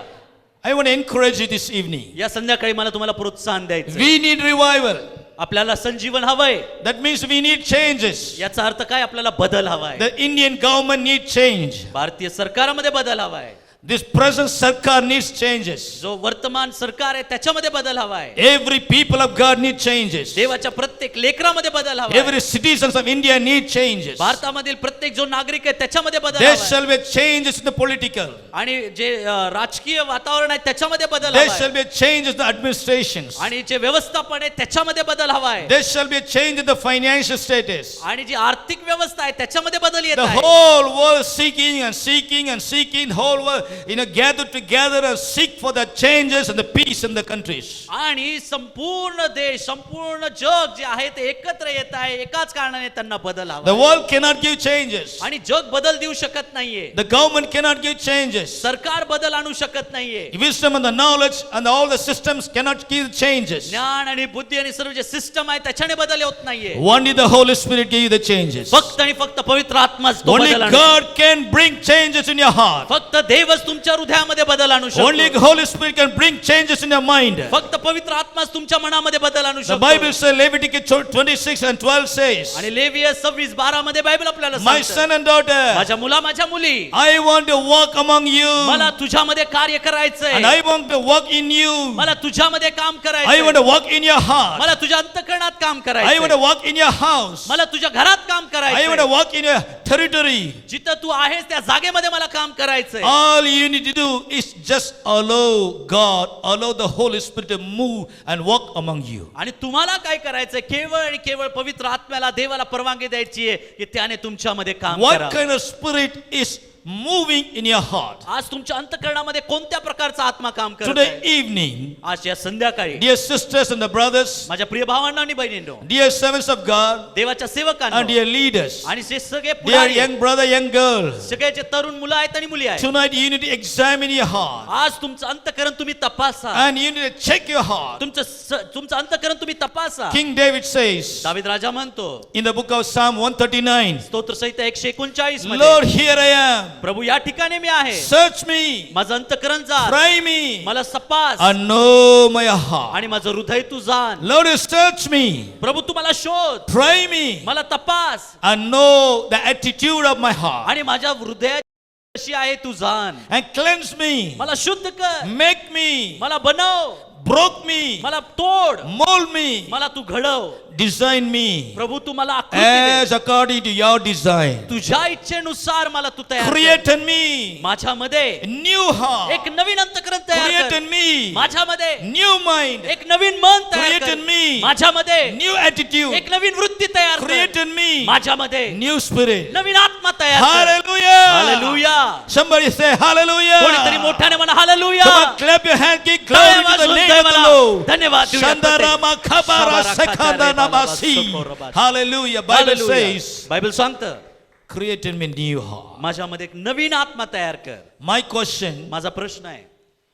I want to encourage you this evening. या संध्याकाळी मला तुम्हाला प्रोत्साहन द्यायचं. We need revival. आपल्याला संजीवन हवंय. That means we need changes. याचा अर्थ काय? आपल्याला बदल हवाय. The Indian government needs change. भारतीय सरकारमध्ये बदल हवाय. This present Sarkar needs changes. जो वर्तमान सरकार आहे त्याच्यामध्ये बदल हवाय. Every people of God need changes. देवाच्या प्रत्येक लेकरामध्ये बदल हवाय. Every citizens of India need changes. भारतामधील प्रत्येक जो नागरिक आहे त्याच्यामध्ये बदल There हवाय. shall be changes in the political. आणि जे राजकीय वातावरण आहे त्याच्यामध्ये बदल There हवाय. shall be changes in the administrations. आणि जे व्यवस्थापन आहे त्याच्यामध्ये बदल हवाय. There shall be a change in the financial status. आणि जी आर्थिक व्यवस्था आहे त्याच्यामध्ये बदल येत The आहे. whole world seeking and seeking and seeking. Whole world gather together and seek for the changes and the peace in the countries. आणि संपूर्ण देश संपूर्ण जग जे आहे ते एकत्र येत आहे एकाच कारणाने त्यांना बदल हवा The आहे. world cannot give changes. आणि जग बदल देऊ शकत नाहीये. The government cannot give changes. सरकार बदल आणू शकत नाहीये. Wisdom and the knowledge and all the systems cannot give changes. ज्ञान आणि बुद्धी आणि सर्व जे सिस्टम आहे त्याच्याने बदल होत नाहीये. Only the Holy Spirit give you the changes. फक्त आणि फक्त पवित्र आत्माच तो Only बदल आणू God can bring changes in your heart. फक्त देवच तुमच्या हृदयामध्ये बदल आणू Only शकतो. Holy Spirit can bring changes in your mind. फक्त पवित्र आत्माच तुमच्या मनामध्ये बदल आणू The Bible शकतो. says, Leviticus 26 and 12 says, आणि लेविय 26:12 मध्ये बायबल आपल्याला My सांगतं, son and daughter, माझ्या मुला माझ्या मुली I want to walk among you, मला तुझ्यामध्ये कार्य करायचंय. and I want to walk in you. मला तुझ्यामध्ये काम I करायचंय. want to walk in your heart. मला तुझ्या अंतःकरणात काम I want करायचंय. to walk in your house. मला तुझ्या घरात काम I want to करायचंय. walk in your territory. जिथं तू आहेस त्या जागेमध्ये मला काम करायचंय. All you need to do is just allow God, allow the Holy Spirit to move and walk among you. आणि तुम्हाला काय करायचंय केवळ आणि केवळ पवित्र आत्म्याला देवाला परवानगी द्यायची आहे की त्याने तुमच्यामध्ये काम What करावं. kind of spirit is moving in your heart? आज तुमच्या अंतःकरणामध्ये कोणत्या प्रकारचा आत्मा काम करत Today आहे? evening, आज या संध्याकाळी dear sisters and the brothers, माझ्या प्रिय भावांना आणि बहिणींनो, dear servants of God, देवाच्या and सेवकांना dear leaders, आणि जे सगळे dear पुढारी young brother, young girls, सगळे जे तरुण मुलं आहेत आणि मुली आहेत, tonight you need to examine your heart आज तुमचं अंतःकरण तुम्ही तपासा. and you need to check your heart. तुमचं अंतःकरण तुम्ही तपासा. King David says दावीद राजा म्हणतो in the book of Psalm 139, स्तोत्र संहिता 139 मध्ये, Lord, here I am. प्रभू या ठिकाणी मी आहे. Search me, माझं अंतःकरण जा, try me, मला तपास and know my heart. आणि माझं हृदय तू जाण. Lord, you search me, प्रभू तू मला शोध, try me, मला तपास and know the attitude of my heart, आणि माझ्या हृदयात कशी आहे तू जाण. and cleanse me, मला शुद्ध कर, make me, मला बनव, broke me, मला तोड, mold me, मला तू घडव. design me प्रभू तू मला आकृती दे. as according to your design. तुझ्या इच्छेनुसार मला तू तयार कर. Create in me माझ्यामध्ये a new heart. एक नवीन अंतःकरण तयार Create कर. in me माझ्यामध्ये new mind. एक नवीन मन तयार Create कर. in me माझ्यामध्ये new attitude. एक नवीन वृत्ती तयार Create कर. in me माझ्यामध्ये new spirit. नवीन आत्मा तयार कर. Hallelujah. Hallelujah. Somebody say hallelujah. कोणीतरी मोठ्याने म्हणा hallelujah. Come on, clap your hand, give glory to the name of the Lord. धन्यवाद देऊया. Shandarama khabara sekhanda namasi. Hallelujah. Bible says, Bible सांगतं create in me new heart. माझ्यामध्ये एक नवीन आत्मा तयार कर. My question, माझा प्रश्न आहे,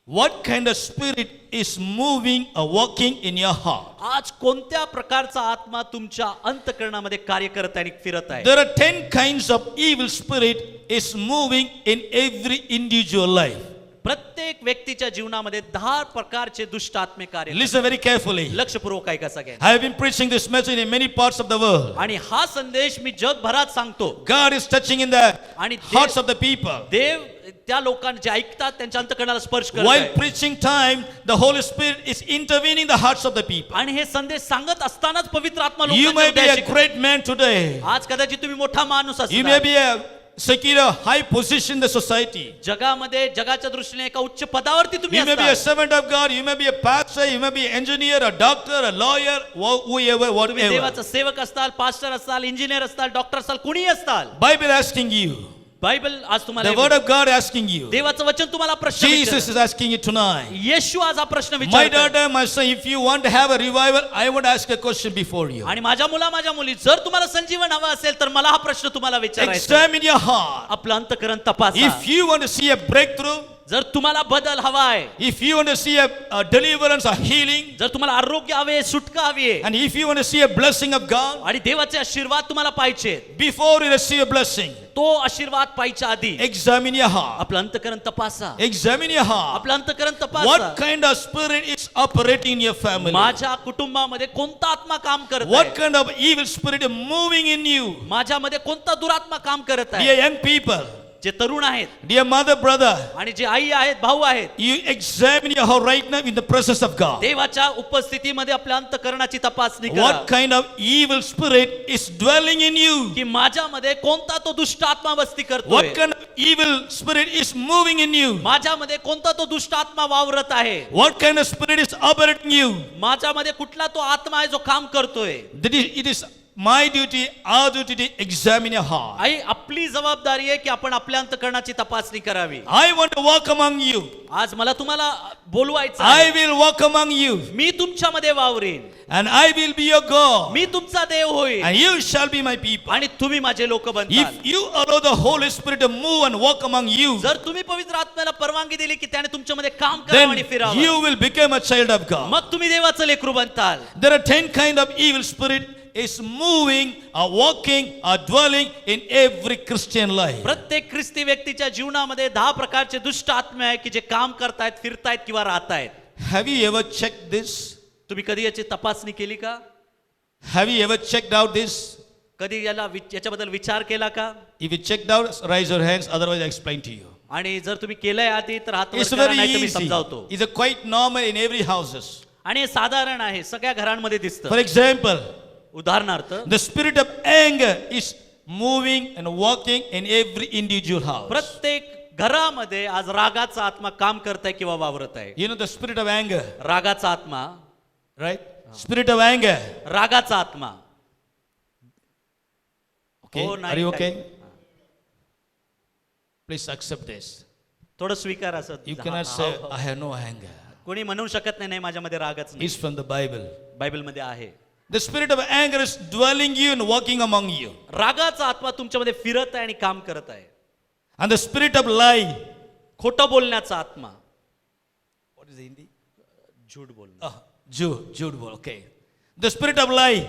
what kind of spirit is moving or working in your heart? आज कोणत्या प्रकारचा आत्मा तुमच्या अंतःकरणामध्ये कार्य करत आहे आणि फिरत आहे? There are 10 kinds of evil spirit is moving in every individual life. प्रत्येक व्यक्तीच्या जीवनामध्ये 10 प्रकारचे दुष्ट आत्मे कार्य करतात. Listen very carefully. लक्षपूर्वक ऐका सगळ्यांनी. I have been preaching this message in many parts of the world. आणि हा संदेश मी जगभरात सांगतो. God is touching in the आणि hearts of the people. देव त्या लोकांना जे ऐकतात त्यांच्या अंतःकरणाला स्पर्श करत While आहे. preaching time, the Holy Spirit is intervening the hearts of the people. आणि हे संदेश सांगत असतानाच पवित्र आत्मा You may लोकांच्या be a हृदयाशी- great man today. आज कदाचित तुम्ही मोठा माणूस You may असता. be a secure a high position in the society. जगामध्ये जगाच्या दृष्टीने एका उच्च पदावरती तुम्ही You may be a असता. servant of God. You may be a pastor. You may be an engineer, a doctor, a lawyer, whoever, तुम्ही whatever. देवाचा सेवक असताल, पास्टर असताल, इंजिनियर असताल, डॉक्टर असताल, कुणी असताल. Bible asking you. बायबल आज The तुम्हाला word of God asking you. देवाचं वचन तुम्हाला प्रश्न Jesus विचारतं. is asking you tonight. येशू आज हा प्रश्न My विचारतो. daughter, my son, if you want to have a revival, I want to ask a question before you. आणि माझ्या मुला माझ्या मुली जर तुम्हाला संजीवन हवं असेल तर मला हा प्रश्न तुम्हाला विचारायचा आहे. Examine your heart. आपलं अंतःकरण तपासा. If you want to see a breakthrough, जर तुम्हाला बदल हवा आहे, if you want to see a deliverance, a healing, जर तुम्हाला आरोग्य हवे, सुटका हवी आहे and if you want to see a blessing of God, आणि देवाचे आशीर्वाद तुम्हाला पाहिजे, before you receive a blessing, तो आशीर्वाद पाहिजे आधी examine your heart. आपलं अंतःकरण तपासा. Examine your heart. आपलं अंतःकरण तपासा. What kind of spirit is operating in your family? माझ्या कुटुंबामध्ये कोणता आत्मा काम करत What आहे? kind of evil spirit is moving in you? माझ्यामध्ये कोणता दुरात्मा काम करत आहे? Dear young people, जे तरुण आहेत dear mother, brother, आणि जे आई आहेत, भाऊ आहेत, you examine your heart right now in the presence of God. देवाच्या उपस्थितीमध्ये आपल्या अंतःकरणाची तपासणी What करा kind of evil spirit is dwelling in you? की माझ्यामध्ये कोणता तो दुष्ट आत्मा वस्ती करतोय, What kind of evil spirit is moving in you? माझ्यामध्ये कोणता तो दुष्ट आत्मा वावरत आहे, What kind of spirit is operating you? माझ्यामध्ये कुठला तो आत्मा आहे जो काम करतोय. That is, it is my duty, our duty to examine your heart. आई आपली जबाबदारी आहे की आपण आपल्या अंतःकरणाची तपासणी करावी. I want to walk among you. आज मला तुम्हाला बोलवायचं I आहे. will walk among you. मी तुमच्यामध्ये वावरीन, And I will be your God. मी तुमचा देव होईल And you shall be my people. आणि तुम्ही माझे लोक बनताल. If you allow the Holy Spirit to move and walk among you, जर तुम्ही पवित्र आत्म्याला परवानगी दिली की त्याने तुमच्यामध्ये काम करावं आणि then फिरावं, you will become a child of God. मग तुम्ही देवाचं लेकरू बनताल. There are 10 kind of evil spirit is moving or walking or dwelling in every Christian life. प्रत्येक ख्रिस्ती व्यक्तीच्या जीवनामध्ये 10 प्रकारचे दुष्ट आत्मे आहेत की जे काम करतायत, फिरतायत किंवा राहतायत. Have you ever checked this? तुम्ही कधी याची तपासणी केली का? Have you ever checked out this? कधी याच्याबद्दल विचार केला का? If you checked out, raise your hands, otherwise I explain to you. आणि जर तुम्ही केलंय आधी तर हात वर It's करा, very नाही तर मी easy. समजावतो. It's a quite normal in every houses. आणि हे साधारण आहे, सगळ्या घरांमध्ये दिसतं. For example, उदाहरणार्थ the spirit of anger is moving and walking in every individual house. प्रत्येक घरामध्ये आज रागाचा आत्मा काम करताय किंवा वावरत आहे. You know the spirit of anger, रागाचा आत्मा, right? Spirit of anger. रागाचा आत्मा. Okay, हो, नाही, are you काय? okay? Please accept this. थोडं स्वीकार असं. You cannot say, I have no anger. कोणी म्हणू शकत नाही माझ्यामध्ये रागच नाही. It's from the Bible. बायबलमध्ये आहे. The spirit of anger is dwelling you and walking among you. रागाचा आत्मा तुमच्यामध्ये फिरत आहे आणि काम करत आहे. And the spirit of lie. खोटं बोलण्याचा आत्मा. What is Hindi? झूठ बोलणं. Jude, okay. The spirit of lie.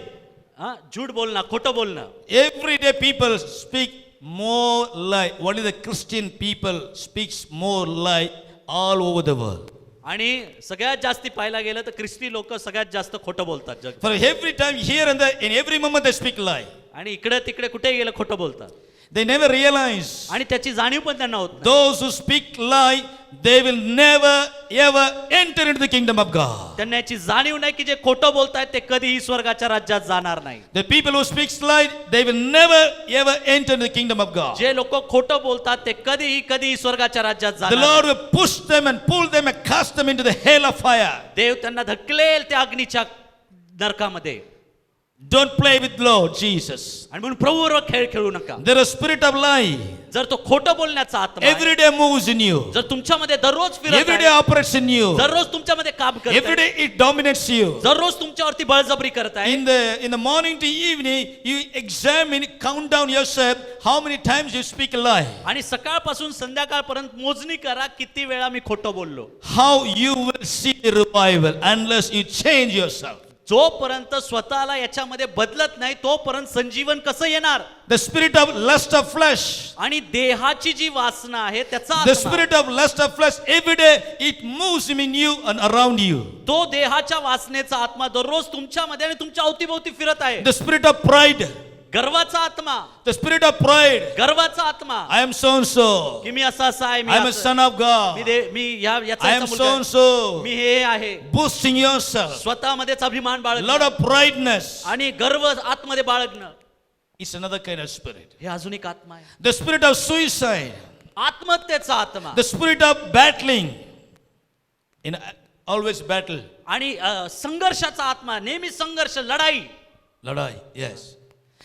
हा, झूठ बोलणं, खोटं बोलणं. Every day people speak more lie. Only the Christian people speaks more lie all over the world. आणि सगळ्यात जास्ती पाहायला गेलं तर ख्रिस्ती लोक सगळ्यात जास्त खोटं बोलतात जग. For every time here and there, in every moment they speak lie. आणि इकडे तिकडे कुठे गेलं खोटं बोलतात. They never realize. आणि त्याची जाणीव पण त्यांना होत नाही. Those who speak lie, they will never ever enter into the kingdom of God. त्यांना याची जाणीव नाही की जे खोटं बोलतायत ते कधीही स्वर्गाच्या राज्यात जाणार नाही. The people who speak lie, they will never ever enter into the kingdom of God. जे लोक खोटं बोलतात ते कधीही स्वर्गाच्या राज्यात The जाणार Lord नाही. will push them and pull them and cast them into the hell of fire. देव त्यांना ढकलेल त्या अग्नीच्या नरकामध्ये. Don't play with Lord Jesus. आणि म्हणून प्रभूवर खेळ खेळू नका. There is spirit of lie. जर तो खोटं बोलण्याचा आत्मा आहे, Every day moves in you. जर तुमच्यामध्ये दररोज फिरत Every day आहे, operates in you. दररोज तुमच्यामध्ये काम करत Every आहे, day it dominates you. दररोज तुमच्यावरती बळजबरी करत आहे. In the morning to evening, you examine, count down yourself how many times you speak a lie. आणि सकाळपासून संध्याकाळपर्यंत मोजणी करा किती वेळा मी खोटं बोललो. How you will see the revival unless you change yourself. जोपर्यंत स्वतःला याच्यामध्ये बदलत नाही तोपर्यंत संजीवन कसं येणार. The spirit of lust of flesh. आणि देहाची जी वासना आहे त्याचा The आत्मा, spirit of lust of flesh, every day it moves in you and around you. तो देहाच्या वासनेचा आत्मा दररोज तुमच्यामध्ये आणि तुमच्या अवतीभोवती फिरत आहे. The spirit of pride. गर्वाचा आत्मा, The spirit of pride. गर्वाचा आत्मा I am so and so. की मी असा आहे, I am a son of God. मी याचा I am मुलगा so आहे. and so. मी हे आहे. Boasting yourself. स्वतःमध्येच अभिमान Lot बाळगणं of prideness. आणि गर्व आतमध्ये बाळगणं It's another kind of spirit. हे अजून एक आत्मा आहे. The spirit of suicide. आत्महत्येचा आत्मा The spirit of battling. In always battle. आणि संघर्षाचा आत्मा, नेहमी संघर्ष, लढाई. Ladai, yes.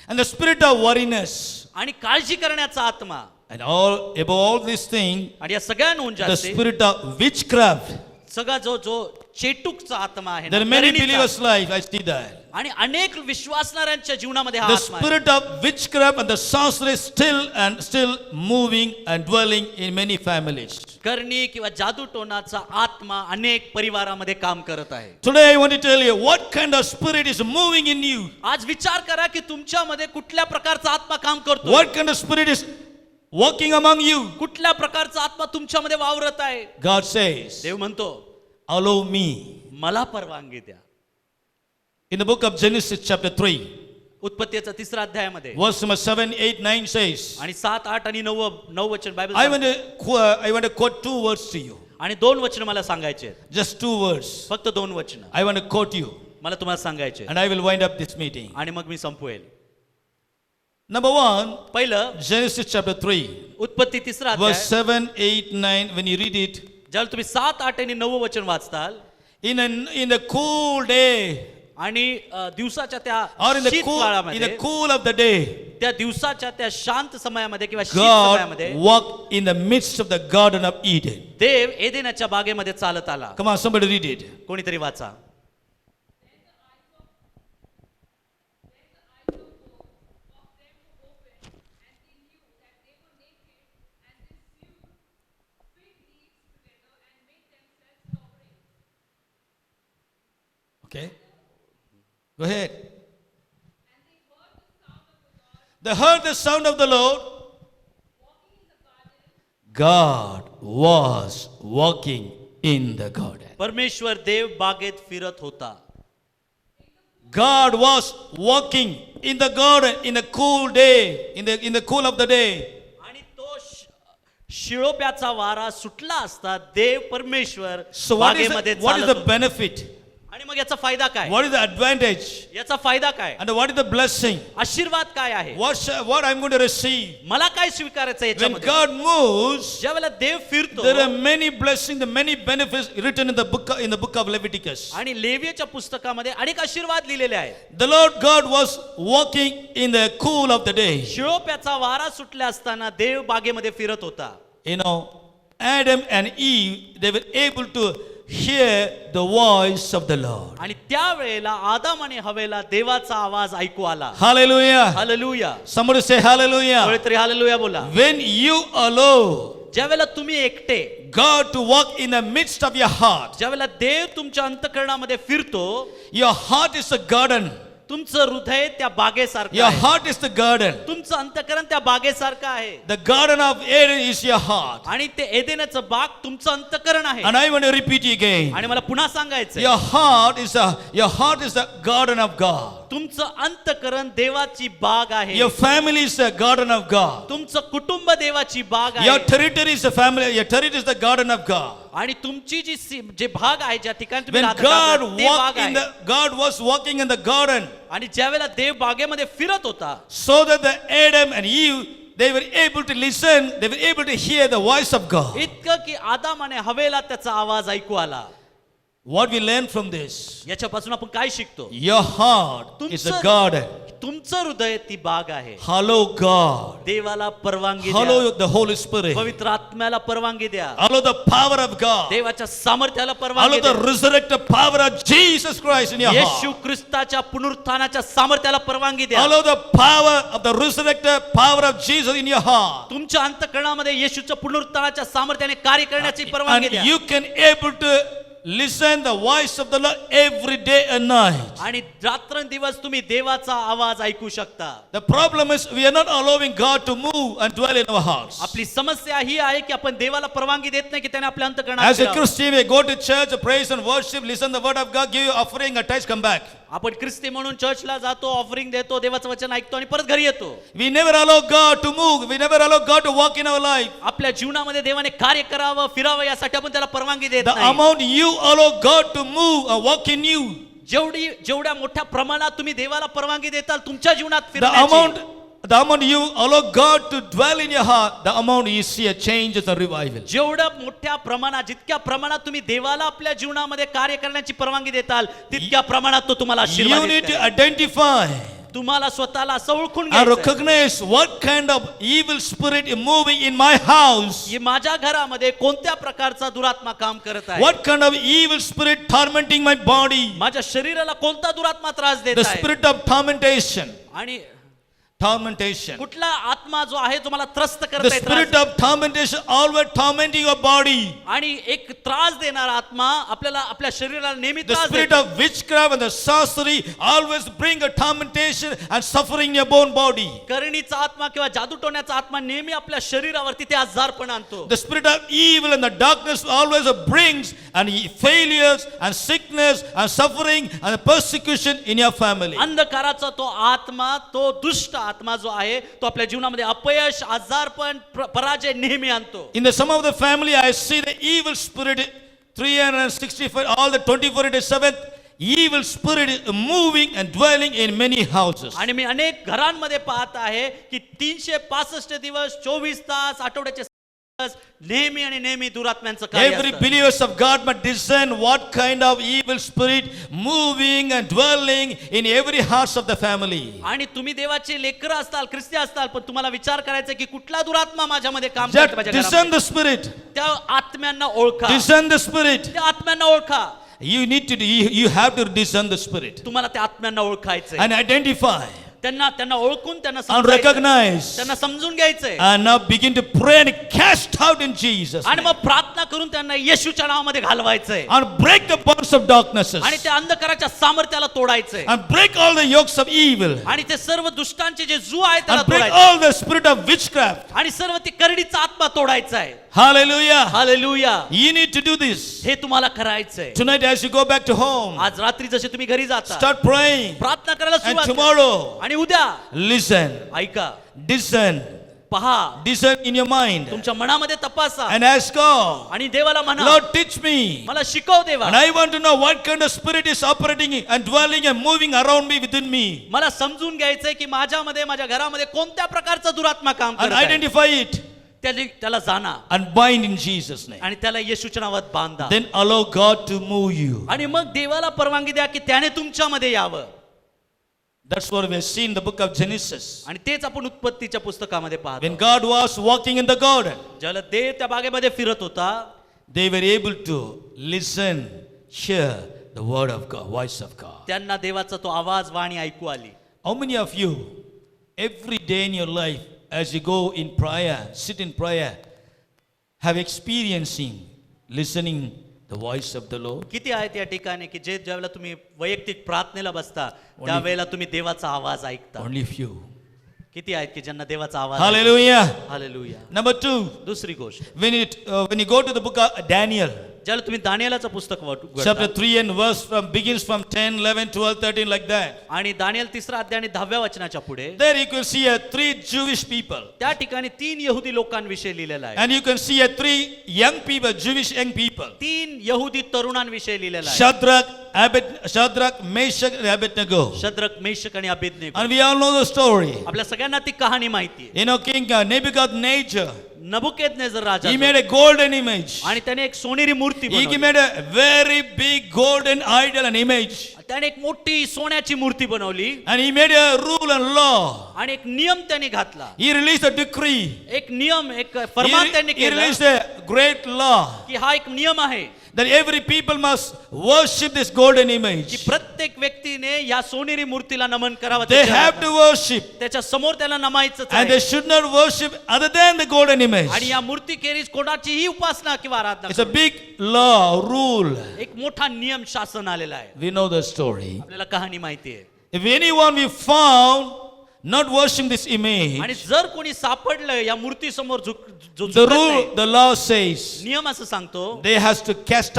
And the spirit of worriness. आणि काळजी करण्याचा आत्मा. And all above all these things, आणि या सगळ्यांहून the जास्त spirit of witchcraft. सगळा जो चेटूकचा आत्मा आहे ना, There are many करणीचा. believers' life, I see that. आणि अनेक विश्वासणाऱ्यांच्या जीवनामध्ये हा The आत्मा आहे. spirit of witchcraft and the sorcery still moving and dwelling in many families. करणी किंवा जादू टोनाचा आत्मा अनेक परिवारामध्ये काम करत आहे. Today I want to tell you what kind of spirit is moving in you. आज विचार करा की तुमच्यामध्ये कुठल्या प्रकारचा आत्मा काम करतो. What kind of spirit is walking among you. कुठल्या प्रकारचा आत्मा तुमच्यामध्ये वावरत आहे. God says, देव म्हणतो allow me. मला परवानगी द्या. In the book of Genesis chapter 3, उत्पत्तीचा 3रा अध्यायामध्ये verse number 7, 8, 9 says, आणि 7, 8 आणि 9 वचन बायबल I सांगते. want to quote 2 words to you. आणि 2 वचन मला सांगायचे आहेत. Just 2 words. फक्त 2 वचन I want to quote you. मला तुम्हाला सांगायचे आहेत. And I will wind up this meeting. आणि मग मी संपवेल. Number 1, पहिलं Genesis chapter 3, उत्पत्ती 3रा verse अध्याय. 7, 8, 9, when you read it, ज्यावेळेला तुम्ही 7, 8 आणि 9 वचन वाचताल in a cool day, आणि दिवसाच्या त्या or in the शीत cool, in काळामध्ये, the cool of the day, त्या दिवसाच्या त्या शांत समयामध्ये किंवा शीत God समयामध्ये walked in the midst of the Garden of Eden. देव एदेनाच्या बागेमध्ये चालत आला. Come on, somebody read it. कोणीतरी वाचा. Okay, go ahead. They heard the sound of the Lord. God was walking in the garden. परमेश्वर देव बागेत फिरत होता. God was walking in the garden in the cool day, in the cool of the day. आणि तो शिळोप्याचा वारा सुटला असता देव परमेश्वर So what is बागेमध्ये the, what is चालत the होता. benefit? आणि मग याचा फायदा काय? What is the advantage? याचा फायदा काय? And what is the blessing? आशीर्वाद काय आहे? What I'm going to receive? मला काय स्वीकारायचं When याच्यामध्ये? God moves, ज्यावेळेला देव फिरतो there are many blessings, many benefits written in the book of Leviticus. आणि लेवीच्या पुस्तकामध्ये अनेक आशीर्वाद लिहिलेले आहेत. The Lord God was walking in the cool of the day. शिळोप्याचा वारा सुटला असताना देव बागेमध्ये फिरत होता. You know, Adam and Eve, they were able to hear the voice of the Lord. आणि त्यावेळेला आदाम आणि हवेला देवाचा आवाज ऐकू आला. Hallelujah. Hallelujah. Somebody say hallelujah. कोणीतरी हालेलुया बोला. When you allow ज्यावेळेला तुम्ही एकटे, God to walk in the midst of your heart, ज्यावेळेला देव तुमच्या अंतःकरणामध्ये फिरतो, your heart is a garden. तुमचं हृदय त्या बागेसारखं Your आहे. heart is the garden. तुमचं अंतःकरण त्या बागेसारखं आहे. The garden of Eden is your heart. आणि ते एदेनाचं बाग तुमचं अंतःकरण आहे. And I want to repeat again. आणि मला पुन्हा सांगायचं, Your heart is the garden of God. तुमचं अंतःकरण देवाची बाग आहे. Your family is the garden of God. तुमचं कुटुंब देवाची बाग Your आहे. territory is the family. Your territory is the garden of God. आणि तुमची जे भाग आहे, ज्या ठिकाणी तुम्ही When राहता, God ते walked बाग in आहे. God was walking in the garden, आणि ज्यावेळेला देव बागेमध्ये फिरत होता, so that the Adam and Eve, they were able to listen. They were able to hear the voice of God. इतकं की आदाम आणि हवेला त्याचा आवाज ऐकू आला. What we learn from this? याच्यापासून आपण काय शिकतो? Your heart is a garden. तुमचं हृदय ती बाग आहे. Hallow God. देवाला परवानगी द्या. Hallow the Holy Spirit. पवित्र आत्म्याला परवानगी द्या. Hallow the power of God. देवाच्या सामर्थ्याला Hallow परवानगी the द्या. resurrected power of Jesus Christ in your Yeshu heart. ख्रिस्ताच्या पुनरुत्थानाच्या सामर्थ्याला परवानगी द्या. Hallow the power of the resurrected power of Jesus in your heart. तुमच्या अंतःकरणामध्ये येशूच्या पुनरुत्थानाच्या सामर्थ्याने कार्य करण्याची परवानगी And द्या. you can able to listen the voice of the Lord every day and night. आणि रात्रंदिवस तुम्ही देवाचा आवाज ऐकू शकता. The problem is we are not allowing God to move and dwell in our hearts. आपली समस्या ही आहे की आपण देवाला परवानगी देत नाही की त्याने आपल्या अंतःकरणात As a फिरावं. Christian, we go to church, praise and worship, listen the word of God, give you offering, a tithe, come back. आपण ख्रिस्ती म्हणून चर्चला जातो, ऑफरिंग देतो, देवाचं वचन ऐकतो आणि परत घरी येतो. We never allow God to move. We never allow God to walk in our life. आपल्या जीवनामध्ये देवाने कार्य करावं, फिरावं यासाठी आपण त्याला परवानगी देत The नाही. amount you allow God to move and walk in you, जेवढ्या मोठ्या प्रमाणात तुम्ही देवाला परवानगी देताल तुमच्या जीवनात the फिरण्याची, amount you allow God to dwell in your heart, the amount you see a change and a revival. जेवढं मोठ्या प्रमाणात, जितक्या प्रमाणात तुम्ही देवाला आपल्या जीवनामध्ये कार्य करण्याची परवानगी देताल, तितक्या प्रमाणात तो तुम्हाला You आशीर्वाद need देईल. to identify तुम्हाला स्वतःला असं ओळखून and घ्यायचं, recognize what kind of evil spirit is moving in my house. की माझ्या घरामध्ये कोणत्या प्रकारचा दुरात्मा काम करत आहे. What kind of evil spirit tormenting my body? माझ्या शरीराला कोणता दुरात्मा त्रास देत The आहे. spirit of tormentation. आणि Tormentation. कुठला आत्मा जो आहे जो मला त्रस्त The करत spirit आहे, of tormentation always tormenting your body. आणि एक त्रास देणारा आत्मा आपल्याला आपल्या शरीराला नेहमी The त्रास spirit देतो. of witchcraft and the sorcery always bring a tormentation and suffering in your bone body. करणीचा आत्मा किंवा जादूटोण्याचा आत्मा नेहमी आपल्या शरीरावरती ते आजारपण आणतो. The spirit of evil and the darkness always brings and failures and sickness and suffering and persecution in your family. अंधकाराचा तो आत्मा, तो दुष्ट आत्मा जो आहे तो आपल्या जीवनामध्ये अपयश, आजारपण, पराजय नेहमी आणतो. In the some of the family, I see the evil spirit 365, all the 24/7 evil spirit is moving and dwelling in many houses. आणि मी अनेक घरांमध्ये पाहत आहे की 365 दिवस 24 तास आठवड्याचे नेहमी आणि नेहमी दुरात्म्यांचं कार्य Every असतं. believers of God must discern what kind of evil spirit moving and dwelling in every hearts of the family. आणि तुम्ही देवाचे लेकरं असताल, ख्रिस्ती असताल, पण तुम्हाला विचार करायचा की कुठला दुरात्मा माझ्यामध्ये काम करतो, Just माझ्या discern घरामध्ये. the spirit. त्या आत्म्यांना ओळखा. Discern the spirit. त्या आत्म्यांना ओळखा. You need to. You have to discern the spirit तुम्हाला त्या आत्म्यांना ओळखायचंय. and identify त्यांना ओळखून त्यांना and समजायचं. recognize त्यांना समजून घ्यायचंय. and now begin to pray and cast out in Jesus' आणि name. मग प्रार्थना करून त्यांना येशूच्या नावामध्ये घालवायचंय. And break the bonds of darknesses आणि त्या अंधकाराच्या सामर्थ्याला तोडायचंय. and break all the yokes of evil आणि ते सर्व दुष्टांचे जे जू आहेत त्याला and break तोडायचं. all the spirit of witchcraft. आणि सर्व ती करडीचा आत्मा तोडायचा आहे. Hallelujah. Hallelujah. You need to do this हे तुम्हाला करायचंय. tonight as you go back to home. आज रात्री जसे तुम्ही घरी जाता, Start praying प्रार्थना करायला and सुरुवात करा. tomorrow आणि उद्या listen, ऐका, discern, पहा, discern in your mind तुमच्या मनामध्ये तपासा and ask God, आणि देवाला म्हणा, Lord, teach me. मला शिकव देवा. And I want to know what kind of spirit is operating and dwelling and moving around me within me. मला समजून घ्यायचंय की माझ्यामध्ये, माझ्या घरामध्ये कोणत्या प्रकारचा दुरात्मा काम And करत आहे. identify it त्याला जाणा and bind in Jesus' name. आणि त्याला येशूच्या नावात बांधा. Then allow God to move you. आणि मग देवाला परवानगी द्या की त्याने तुमच्यामध्ये यावं. That's what we see in the book of Genesis. आणि तेच आपण उत्पत्तीच्या पुस्तकामध्ये पाहतो. When God was walking in the garden, ज्याला देव त्या बागेमध्ये फिरत होता, they were able to listen, hear the word of God, voice of God. त्यांना देवाचा तो आवाज, वाणी ऐकू आली. How many of you, every day in your life, as you go in prayer, sit in prayer, have experiencing, listening the voice of the Lord? किती आहेत या ठिकाणी की जे ज्यावेळेला तुम्ही वैयक्तिक प्रार्थनेला बसता त्यावेळेला तुम्ही देवाचा आवाज ऐकता? Only few. किती आहेत की ज्यांना देवाचा आवाज? Hallelujah. हालेलुया. Number 2, दुसरी गोष्ट, when you go to the book of Daniel, ज्याला तुम्ही दानिएलाचं पुस्तक उघडता, chapter 3 and verse begins from 10, 11, 12, 13 like that. आणि दानिएल 3 अध्याय आणि 10व्या वचनाच्या पुढे There you can see 3 Jewish people. त्या ठिकाणी 3 यहुदी लोकांविषयी लिहिलेलं आहे. And you can see 3 young people, Jewish young people. 3 यहुदी तरुणांविषयी लिहिलेलं आहे. Shadrach, Meshach, and Abednego. Shadrach, Meshach आणि Abednego. And we all know the story. आपल्या सगळ्यांना ती कहाणी माहिती आहे. You know, King Nebuchadnezzar, नबुकेदनेझर Raja he made a golden image. आणि त्याने एक सोनेरी मूर्ती He बनवली. made a very big golden idol and image. त्याने एक मोठी सोन्याची मूर्ती बनवली And he made a rule and law. आणि एक नियम त्याने घातला. He released a decree. एक नियम, एक फरमान त्यांनी He released केलं a great law की हा एक नियम आहे that every people must worship this golden की image. प्रत्येक व्यक्तीने या सोनेरी मूर्तीला नमन करावं. They have to worship. त्याच्या समोर त्याला नमायचं And they आहे. should not worship other than the golden image. आणि या मूर्तीखेरीज कोणाचीही उपासना किंवा आराधना It's a करू. big law, rule. एक मोठा नियम शासन आलेला आहे. We know the story. आपल्याला कहाणी माहिती आहे. If anyone we found not worshiping this image, आणि जर कोणी सापडलं या मूर्ती समोर the झुकत rule, नाही, the law says, नियम असं सांगतो they has to cast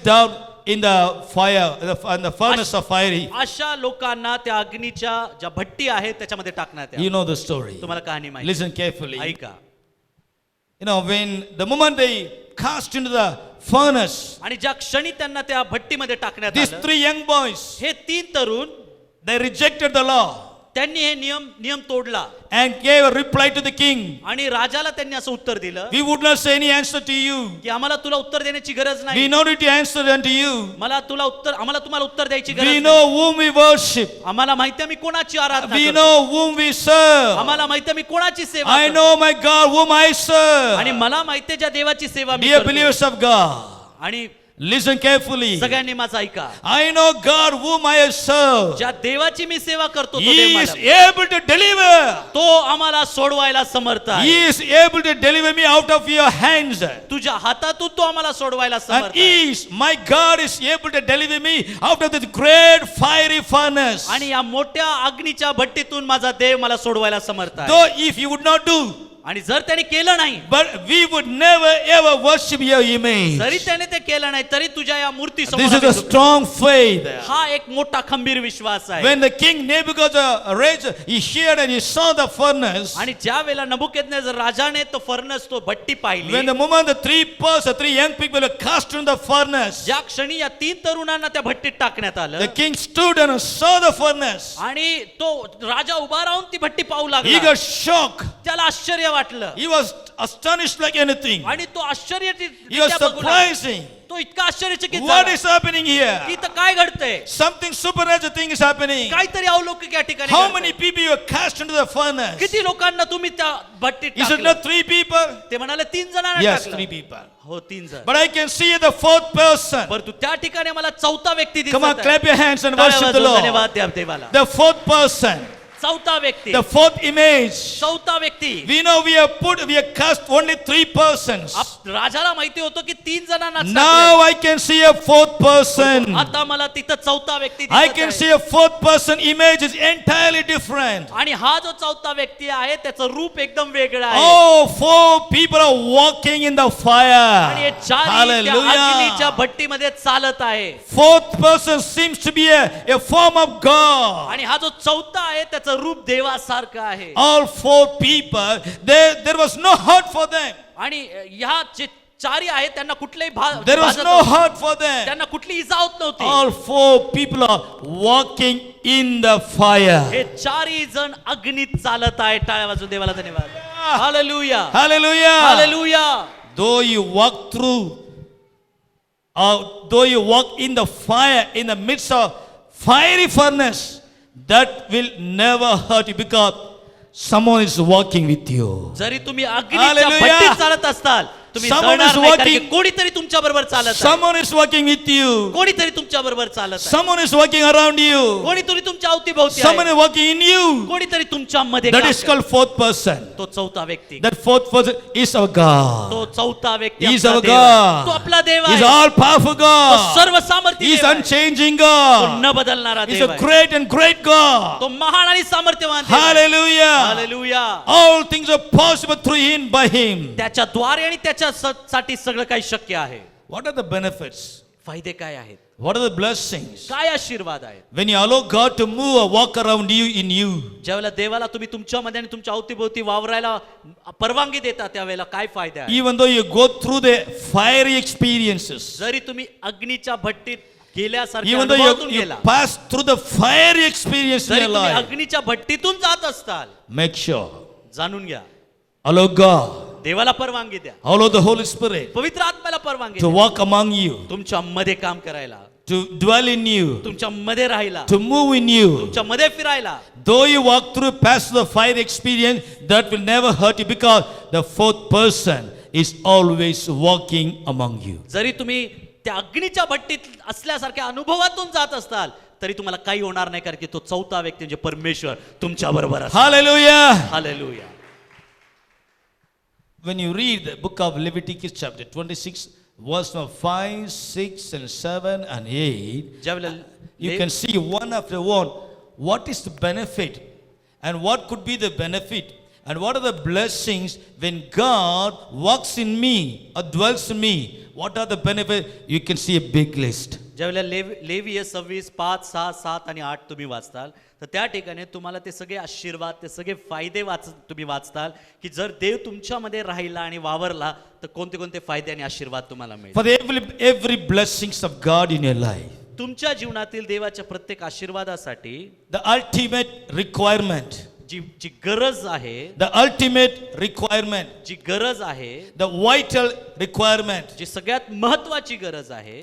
down in the fire, in the furnace of fire. अशा लोकांना त्या अग्नीच्या ज्या भट्टी आहेत त्याच्यामध्ये टाकण्यात You यावं. know the story. तुम्हाला कहाणी माहिती Listen carefully. आहे. ऐका. You know, when the moment they cast into the furnace, आणि ज्या क्षणी त्यांना त्या भट्टीमध्ये टाकण्यात these आलं, 3 young boys, hey 3 Tarun they rejected the law त्यांनी हे नियम तोडला and gave a reply to the king. आणि राजाला त्यांनी असं उत्तर दिलं We would not say any answer to you. की आम्हाला तुला उत्तर देण्याची गरज We नाही. know to answer unto you. आम्हाला तुम्हाला उत्तर द्यायची We गरज नाही. know whom we worship. आम्हाला माहिती आहे मी कोणाची आराधना We करतो. know whom we serve. आम्हाला माहिती आहे मी कोणाची सेवा I करतो. know my God whom I serve. आणि मला माहिती आहे ज्या देवाची सेवा मी Dear करतो. believers of God, आणि listen carefully. सगळ्यांनी माझं ऐका. I know God whom I serve. ज्या देवाची मी सेवा करतो तो He देव is मला- able to deliver. तो आम्हाला सोडवायला समर्थ आहे. He is able to deliver me out of your hands. तुझ्या हातातून तो आम्हाला सोडवायला And समर्थ आहे. my God is able to deliver me out of this great fiery furnace. आणि या मोठ्या अग्नीच्या भट्टीतून माझा देव मला सोडवायला समर्थ आहे. Though if you would not do, आणि जर त्याने केलं नाही, but we would never ever worship your image. जरी त्याने ते केलं नाही तरी तुझ्या या मूर्ती This is a समोर strong faith. हा एक मोठा खंबीर विश्वास आहे. When the king Nebuchadnezzar raised, he heard and he saw the furnace. आणि ज्या वेळेला नबुकदनेझर राजाने तो फर्नस, तो भट्टी पाहिली, When the moment the 3 young people were cast into the furnace, ज्या क्षणी या 3 तरुणांना त्या भट्टीत टाकण्यात the आलं king stood and saw the furnace. आणि तो राजा उभा राहून ती भट्टी पाहू He लागला, got shocked. त्याला आश्चर्य वाटलं. He was astonished like anything. आणि तो You are आश्चर्यरीत्या बघू लागला. surprising. तो इतका आश्चर्यचकित What झाला is happening की here? इथं काय घडतंय. Something supernatural thing is happening. काहीतरी अलौकिक या ठिकाणी How घडतंय. many people you are cast into the furnace? किती लोकांना तुम्ही त्या भट्टीत Is it टाकलं? not 3 people? ते म्हणाले 3 जणांना Yes, टाकलं. 3 people. हो 3 जण. But I can see the 4th person. परंतु त्या ठिकाणी मला चौथा व्यक्ती दिसत Come on, आहे. clap your hands and टाळ्या worship the वाजवून Lord. धन्यवाद द्या देवाला. The 4th person, चौथा व्यक्ती, the 4th image. चौथा व्यक्ती. We know we have cast only 3 persons. राजाला माहिती होतं की 3 जणांना Now I can see a 4th person. आता मला तिथं चौथा व्यक्ती I दिसत can आहे. see a 4th person image is entirely different. आणि हा जो चौथा व्यक्ती आहे त्याचं रूप एकदम वेगळं आहे. Oh, 4 people are walking in the आणि fire. हे चारही त्या Hallelujah. अग्नीच्या भट्टीमध्ये चालत आहे. 4th person seems to be a form of God. आणि हा जो चौथा आहे त्याचं रूप देवासारखं आहे. All 4 people, there was no hurt for them. आणि ह्या जे चारी आहेत त्यांना कुठलेही There was भाजत no नव्हतं. hurt for them. त्यांना कुठली इजा होत नव्हती. All 4 people are walking in the fire. हे चारही जण अग्नीत चालत आहे. टाळ्या वाजून देवाला धन्यवाद. Hallelujah, Hallelujah. Hallelujah. Though you walk through, though you walk in the fire, in the midst of fiery furnace, that will never hurt you because someone is walking with you. जरी तुम्ही अग्नीच्या Hallelujah. भट्टीत चालत असाल तुम्ही Someone जळणार is नाही, कारण की walking- कोणीतरी तुमच्या बरोबर चालत आहे. Someone is walking with you. कोणीतरी तुमच्या बरोबर चालत आहे. Someone is walking around you. कोणीतरी तुमच्या अवतीभोवती Someone आहे. is walking in you. कोणीतरी तुमच्या मध्ये That काम is करत called 4th person. आहे. तो चौथा व्यक्ती, That 4th person is our God. तो चौथा व्यक्ती He is आपला our देव आहे. God. तो आपला देव He is आहे. all powerful तो God. सर्व सामर्थ्य He is देव आहे. unchanging तो God. न बदलणारा He is देव a आहे. great and great God. तो महान आणि सामर्थ्यवान देव आहे. Hallelujah. Hallelujah. All things are possible through him, by him. त्याच्या द्वारे आणि त्याच्यासाठी सगळं काही शक्य आहे. What are the benefits? फायदे काय आहेत? What are the blessings? काय आशीर्वाद आहेत? When you allow God to move or walk around you in you, ज्यावेळेला देवाला तुम्ही तुमच्यामध्ये आणि तुमच्या अवतीभोवती वावरायला परवानगी देता त्यावेळेला काय फायदा आहे? even though you go through the fiery experiences, जरी तुम्ही अग्नीच्या भट्टीत गेल्यासारख्या even though अनुभवातून you गेला, pass through the fiery experience in zari your तुम्ही life, अग्नीच्या भट्टीतून जात असताल, make sure, जाणून घ्या, allow God, देवाला परवानगी द्या, allow the Holy Spirit पवित्र आत्म्याला परवानगी to द्या, walk among you, तुमच्या मध्ये काम करायला, to dwell in you, तुमच्या मध्ये राहायला, to move in you. तुमच्या मध्ये फिरायला. Though you walk through past the fire experience, that will never hurt you because the 4th person is always walking among you. जरी तुम्ही त्या अग्नीच्या भट्टीत असल्यासारख्या अनुभवातून जात असताल तरी तुम्हाला काही होणार नाही, कारण की तो चौथा व्यक्ती म्हणजे परमेश्वर तुमच्या बरोबर असतो. Hallelujah. Hallelujah. When you read the book of Leviticus chapter 26, verse number 5, 6 and 7 and 8, ज्यावेळेला you can see one after one what is the benefit and what could be the benefit and what are the blessings when God walks in me or dwells in me. What are the benefits? You can see a big list. ज्यावेळेला लेवीय 26, 5, 6, 7 आणि 8 तुम्ही वाचताल तर त्या ठिकाणी तुम्हाला ते सगळे आशीर्वाद, ते सगळे फायदे तुम्ही वाचताल की जर देव तुमच्यामध्ये राहिला आणि वावरला तर कोणते कोणते फायदे आणि आशीर्वाद तुम्हाला मिळतील. For every blessings of God in your life, तुमच्या जीवनातील देवाच्या प्रत्येक आशीर्वादासाठी the ultimate requirement, जी गरज आहे, the ultimate requirement, जी गरज आहे, the vital requirement, जी सगळ्यात महत्वाची गरज आहे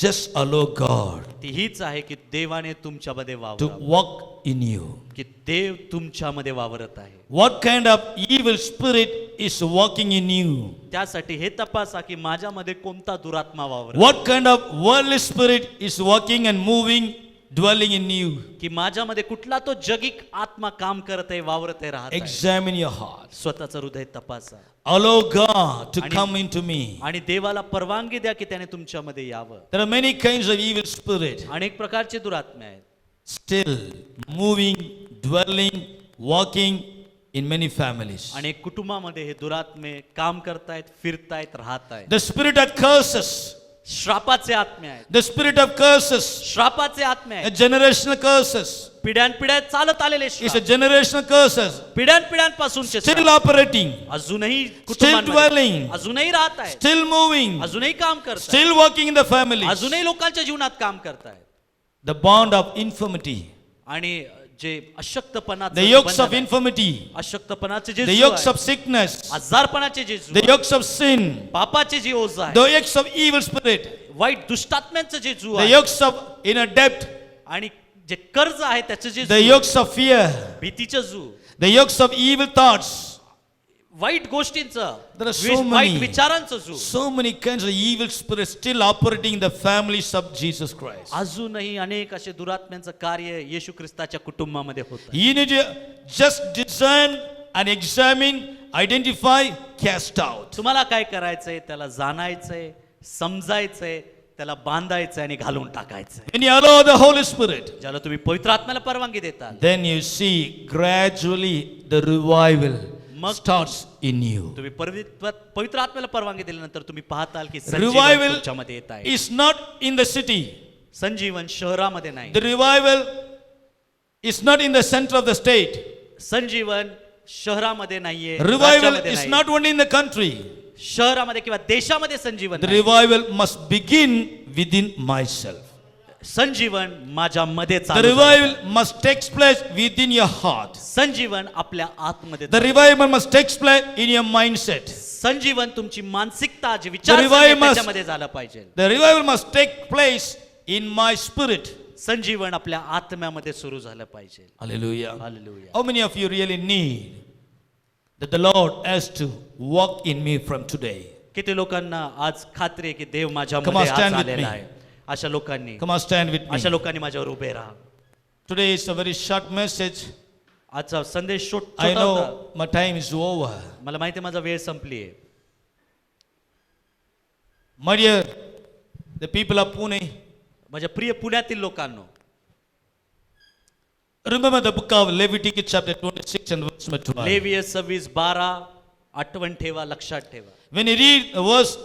just allow God ती हीच आहे की देवाने तुमच्यामध्ये to वावरावं, walk in you. की देव तुमच्यामध्ये वावरत आहे. What kind of evil spirit is walking in you? त्यासाठी हे तपासा की माझ्यामध्ये कोणता दुरात्मा वावरत, What kind of worldly spirit is walking and moving, dwelling in you? की माझ्यामध्ये कुठला तो जगिक आत्मा काम करत आहे, वावरत आहे, राहत आहे. Examine your heart. स्वतःचं हृदय तपासा Allow God to आणि- come into me. आणि देवाला परवानगी द्या की त्याने तुमच्यामध्ये यावं. There are many kinds of evil spirit अनेक प्रकारचे दुरात्मे आहेत still moving, dwelling, walking in many families. अनेक कुटुंबामध्ये हे दुरात्मे काम करतायत, फिरतायत, राहतायत. The spirit of curses, श्रापाचे आत्मे आहेत, the spirit of curses, श्रापाचे आत्मे a आहेत, generational curses, पिढ्यानपिढ्या चालत आलेले it's a श्राप, generational curses, पिढ्यानपिढ्यांपासूनचे still श्राप. operating, अजूनही dwelling. कुटुंबांमध्ये अजूनही राहत आहेत, still moving, अजूनही काम करतात, still walking in the families. अजूनही लोकांच्या जीवनात काम करतायत. The bond of infirmity, आणि जे अशक्तपणाचं the yokes बंधन of आहे, infirmity, अशक्तपणाचे जे the जू yokes आहे, of sickness, आजारपणाचे जे जू the आहे, yokes of sin, पापाचे जे ओझ आहे, the yokes of evil spirit, वाईट दुष्टात्म्यांचं जे जू the आहे yokes of inner debt, आणि जे कर्ज आहे त्याचं जे the जू, yokes of fear, भीतीचं जू, the yokes of evil thoughts. White गोष्टींचं, There are so white many, विचारांचं जू, so many kinds of evil spirits still operating in the families of Jesus Christ. अजूनही अनेक असे दुरात्म्यांचं कार्य येशू ख्रिस्ताच्या कुटुंबामध्ये होतं. You need to just discern and examine, identify, cast out. तुम्हाला काय करायचंय, त्याला जाणायचंय, समजायचंय, त्याला बांधायचंय आणि घालून टाकायचंय. When you allow the Holy Spirit, ज्याला तुम्ही पवित्र आत्म्याला परवानगी देता, then you see gradually the revival starts in you. तुम्ही पवित्र आत्म्याला परवानगी दिल्यानंतर तुम्ही पाहताल की संजीवन Revival तुमच्यामध्ये येत आहे. is not in the city. संजीवन शहरामध्ये नाही, The revival is not in the center of the state. संजीवन शहरामध्ये नाहीये, Revival राज्यामध्ये is नाही. not only in the country. शहरामध्ये किंवा देशामध्ये संजीवन The नाही. revival must begin within myself. संजीवन माझ्यामध्ये The चालू झालं. revival must take place within your heart. संजीवन आपल्या आतमध्ये The revival must take place in your mindset. संजीवन तुमची मानसिकता जी विचार revival must- त्याच्यामध्ये झालं पाहिजे. The revival must take place in my spirit. संजीवन आपल्या आत्म्यामध्ये सुरू झालं पाहिजे. Hallelujah. Hallelujah. How many of you really need that the Lord has to walk in me from today? किती लोकांना आज खात्री आहे की देव Come on, माझ्यामध्ये आज stand with आलेला me. आहे. अशा लोकांनी Come on, stand with me. अशा लोकांनी माझ्यावर उभे राहा. Today is a very short message. आजचा संदेश I छोटा होता. know my time is over. मला माहिती आहे माझा वेळ संपली आहे. My dear, the people of Pune, माझ्या प्रिय पुण्यातील लोकांनो, remember the book of Leviticus chapter 26 and verse 12. लेविय 26:12 आठवण ठेवा, लक्षात ठेवा. When you read verse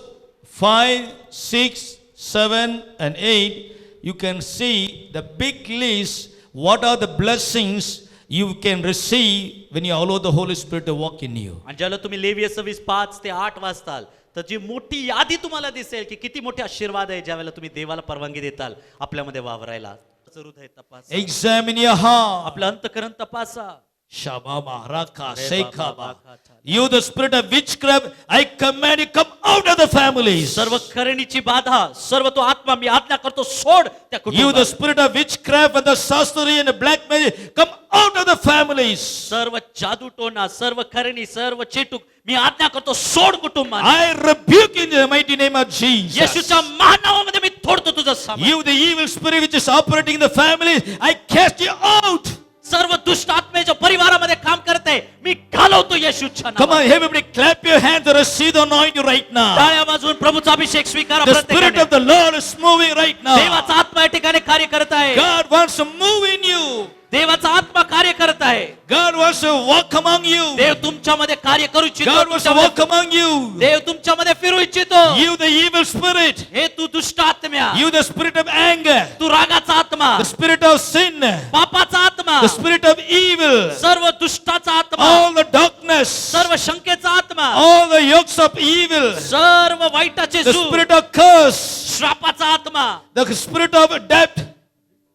5, 6, 7 and 8, you can see the big list, what are the blessings you can receive when you allow the Holy Spirit to walk in you. आणि ज्याला तुम्ही लेविय 26:5 ते 8 वाचताल तर जी मोठी यादी तुम्हाला दिसेल की किती मोठे आशीर्वाद आहे ज्यावेळेला तुम्ही देवाला परवानगी देताल आपल्यामध्ये वावरायला. हृदय तपासा, Examine your heart. आपलं अंतःकरण तपासा. Shababa, Raka, Sekaba. You, the spirit of witchcraft, I command you, come out of the families. सर्व करणीची बाधा, सर्व तो आत्मा मी आज्ञा करतो, सोड त्या You, the कुटुंबात. spirit of witchcraft and the sorcery and the black magic, come out of the families. सर्व जादूटोणा, सर्व करणी, सर्व चेटूक मी आज्ञा करतो, सोड कुटुंबात. I rebuke in the mighty name of Jesus. येशूच्या महानावामध्ये मी तोडतो तुझं सामान. You, the evil spirit which is operating in the families, I cast you out. सर्व दुष्ट आत्मेच्या परिवारामध्ये काम करत आहे मी घालवतो येशूच्या Come नावात. on, everybody clap your hands and receive the anointing right now. टाळ्या वाजवून प्रभूचा अभिषेक स्वीकारा. The spirit of प्रत्येकाने the Lord is moving right now. देवाचा आत्मा या ठिकाणी कार्य करत आहे. God wants to move in you. देवाचा आत्मा कार्य करत आहे. God wants to walk among you. देव तुमच्यामध्ये कार्य करू इच्छितो. God wants to walk among you. देव तुमच्यामध्ये फिरू इच्छितो. You, the evil spirit. हे तू दुष्ट आत्म्या, You, the spirit of anger. तू रागाचा आत्मा, The spirit of sin. पापाचा आत्मा, The spirit of evil. सर्व दुष्टाचा आत्मा, All the darkness. सर्व शंकेचा आत्मा, All the yokes of evil. Serve वाईटाचे The सूर, spirit of curse. श्रापाचा आत्मा, The spirit of debt.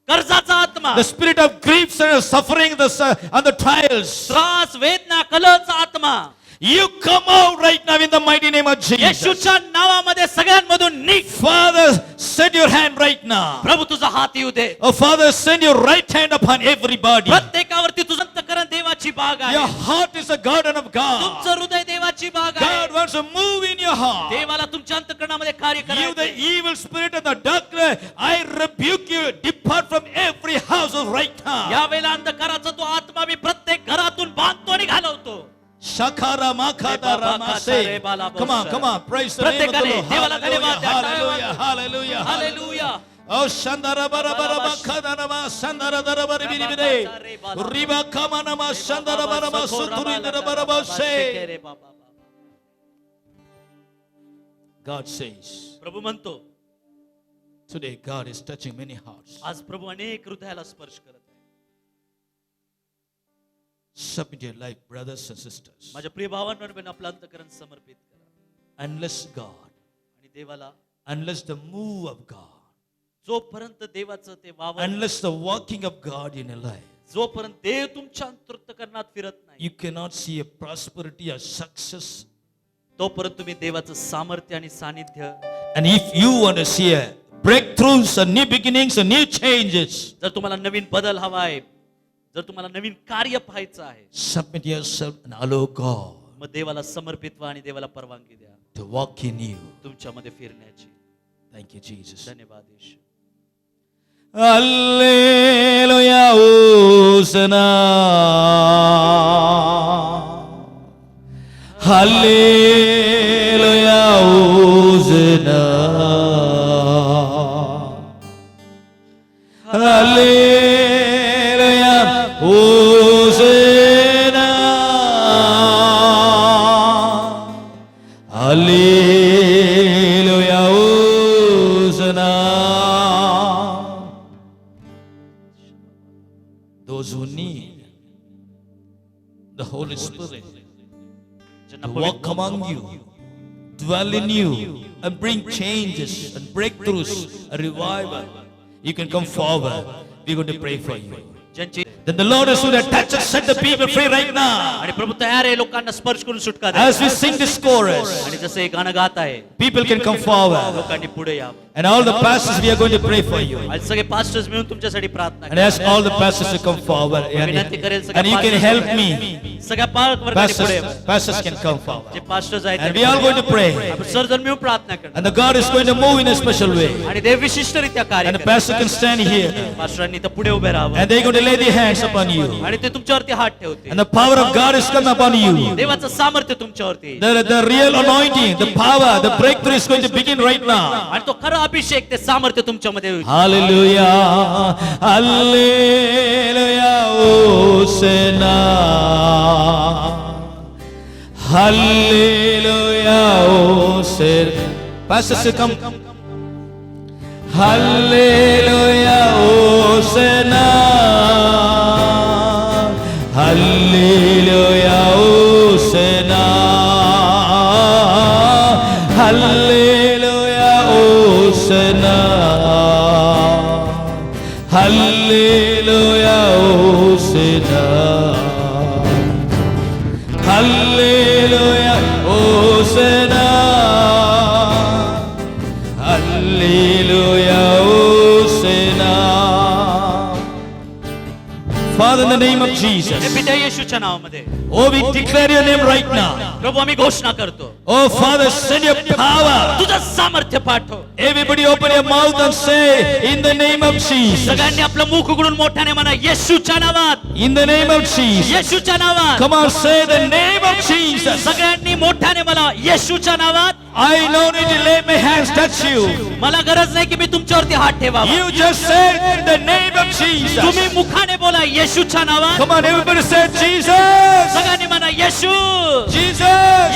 कर्जाचा आत्मा, The spirit of griefs and suffering and the trials. त्रास, वेदना, कलहचा आत्मा, You come out right now in the mighty name of Jesus. येशूच्या नावामध्ये सगळ्यांमधून निघ. Father, send your hand right now. प्रभू तुझा हात येऊ दे. Oh, Father, send your right hand upon everybody. प्रत्येकावरती तुझं अंतःकरण देवाची बाग Your आहे. heart is a garden of God. तुमचं हृदय देवाची बाग God आहे. wants to move in your heart. देवाला तुमच्या अंतःकरणामध्ये कार्य You, the करायचं. evil spirit of the darkness, I rebuke you. Depart from every household right now. यावेळेला अंधकाराचा तो आत्मा मी प्रत्येक घरातून बांधतो आणि घालवतो. Shakara Makata Ramase. Come on, praise the name of the Lord. Hallelujah, hallelujah, hallelujah. Hallelujah. Oh, Shandara Bara Bara Bakadana Ma Sandara Dara Bara Biri Bide. Riba Kamana Ma Shandara Bara Ma Suturi Dara Bara Ba Se. God says, प्रभू म्हणतो today God is touching many hearts. आज प्रभू अनेक हृदयाला स्पर्श करत आहे. Submit your life, brothers and sisters. माझ्या प्रिय भावांनो आणि आपलं अंतःकरण समर्पित करा. Unless God, आणि देवाला unless the move of God, जोपर्यंत देवाचं ते वावर, unless the walking of God in your life, जोपर्यंत देव तुमच्या अंतःकरणात फिरत नाही you cannot see a prosperity or success. तोपर्यंत तुम्ही देवाचं सामर्थ्य आणि सानिध्य. And if you want to see a breakthroughs and new beginnings and new changes, जर तुम्हाला नवीन बदल हवा आहे, जर तुम्हाला नवीन कार्य पाहायचं आहे, submit yourself and allow God मग देवाला समर्पित व्हा आणि देवाला परवानगी द्या to walk in you. तुमच्यामध्ये फिरण्याची. Thank you, Jesus. धन्यवाद येशू. Hallelujah, Hosanna. Hallelujah, Hosanna. Hallelujah, Hosanna. Hallelujah, Hosanna. Those who need the Holy Spirit ज्यांना to walk among you, dwell in you, and bring changes and breakthroughs, a revival, you can come forward. We're going to pray for you. ज्यांची Then the Lord is going to touch and set the people free right now. आणि प्रभू तयार आहे लोकांना स्पर्श करून सुटका द्या. As we sing this chorus, आणि जसे हे गाणं गात आहे people can come forward. लोकांनी पुढे यावं. And all the pastors, we are going to pray for you. आज सगळे पास्टर्स मिळून तुमच्यासाठी प्रार्थना And ask all the pastors to come forward. And you can help me. सगळ्या पालक वर्गाने पुढे यावं. Pastors can come forward. J pastors आहेत And we are going to pray. आपण सर्वजण मिळून प्रार्थना करणार. And the God is going to move in a special way. आणि देव विशिष्टरित्या कार्य And the करणार. pastor can stand here. पास्टरांनी तर पुढे उभे राहावं. And they're going to lay their hands upon you. आणि ते तुमच्यावरती हात ठेवतील. And the power of God is coming upon you. देवाचं सामर्थ्य तुमच्यावरती येईल. The real anointing, the power, the breakthrough is going to begin right now. आणि तो खरा अभिषेक ते सामर्थ्य तुमच्यामध्ये होईल. Hallelujah. Hallelujah. Hosanna. Hallelujah. Hosanna. Pastors, come. Hallelujah. Hosanna. Hallelujah. Hosanna. Hallelujah. Hosanna. Hallelujah. Hosanna. Hallelujah. Hosanna. Hallelujah. Hosanna. Father, in the name of Jesus. पिता येशूच्या नावामध्ये Oh, we declare your name right now. प्रभू आम्ही घोषणा करतो. Oh, Father, send your power. तुझं सामर्थ्य पाठव. Everybody open your mouth and say, in the name of Jesus. सगळ्यांनी आपलं मुख उघडून मोठ्याने म्हणा येशूच्या नावात. In the name of Jesus. येशूच्या नावात. Come on, say the name of Jesus. सगळ्यांनी मोठ्याने म्हणा येशूच्या नावात. I don't need to lay my hands touch you. मला गरज नाही की मी तुमच्यावरती हात ठेवावा. You just say in the name of Jesus. तुम्ही मुखाने बोला येशूच्या नावात. Come on, everybody say Jesus. सगळ्यांनी म्हणा येशू. Jesus.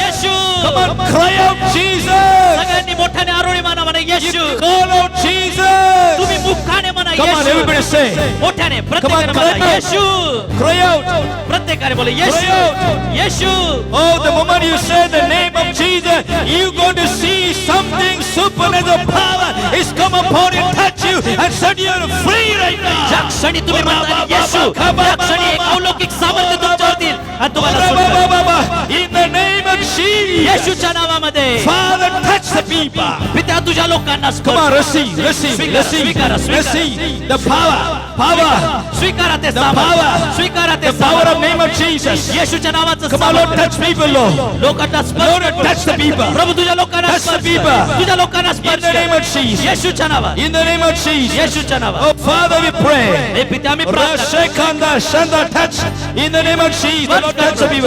Yeshu. Come on, cry out Jesus. सगळ्यांनी मोठ्याने आरोळी म्हणा येशू. Call out Jesus. तुम्ही मुखाने म्हणा Come on, everybody Yeshu. say. मोठ्याने Come on, प्रत्येकाने cry म्हणा out. येशू. Cry out. प्रत्येकाने बोला येशू. Cry out. Yeshu. Oh, the moment you say the name of Jesus, you're going to see something supernatural power is come upon you, touch you, and set you free right ज्या now. क्षणी तुम्ही म्हणता येशू, त्या क्षणी एक अलौकिक सामर्थ्य तुमच्यावरती येईल आणि तुम्हाला सुटका. In the name of Jesus. येशूच्या नावामध्ये Father, touch the people. पित्या तुझ्या लोकांना Come स्पर्श. on, receive, receive, स्वीकारा, receive, स्वीकारा, स्वीकारा. receive the power, power, स्वीकारा ते the सामर्थ्य. power, स्वीकारा ते the power of सामर्थ्य. name of Jesus. येशूच्या नावाचं Come on, Lord, सामर्थ्य. touch people, Lord. लोकांना स्पर्श Lord, कर. touch the people. प्रभु तुझ्या लोकांना Touch the स्पर्श people. कर. तुझ्या लोकांना In स्पर्श the name कर. of Jesus. येशूच्या नावात. In the name of Jesus. येशूच्या नावात. Oh, Father, we pray. हे पित्या आम्ही प्रार्थना करतो. Rashekanda Shanda, touch in the name of Jesus. Lord, touch the people.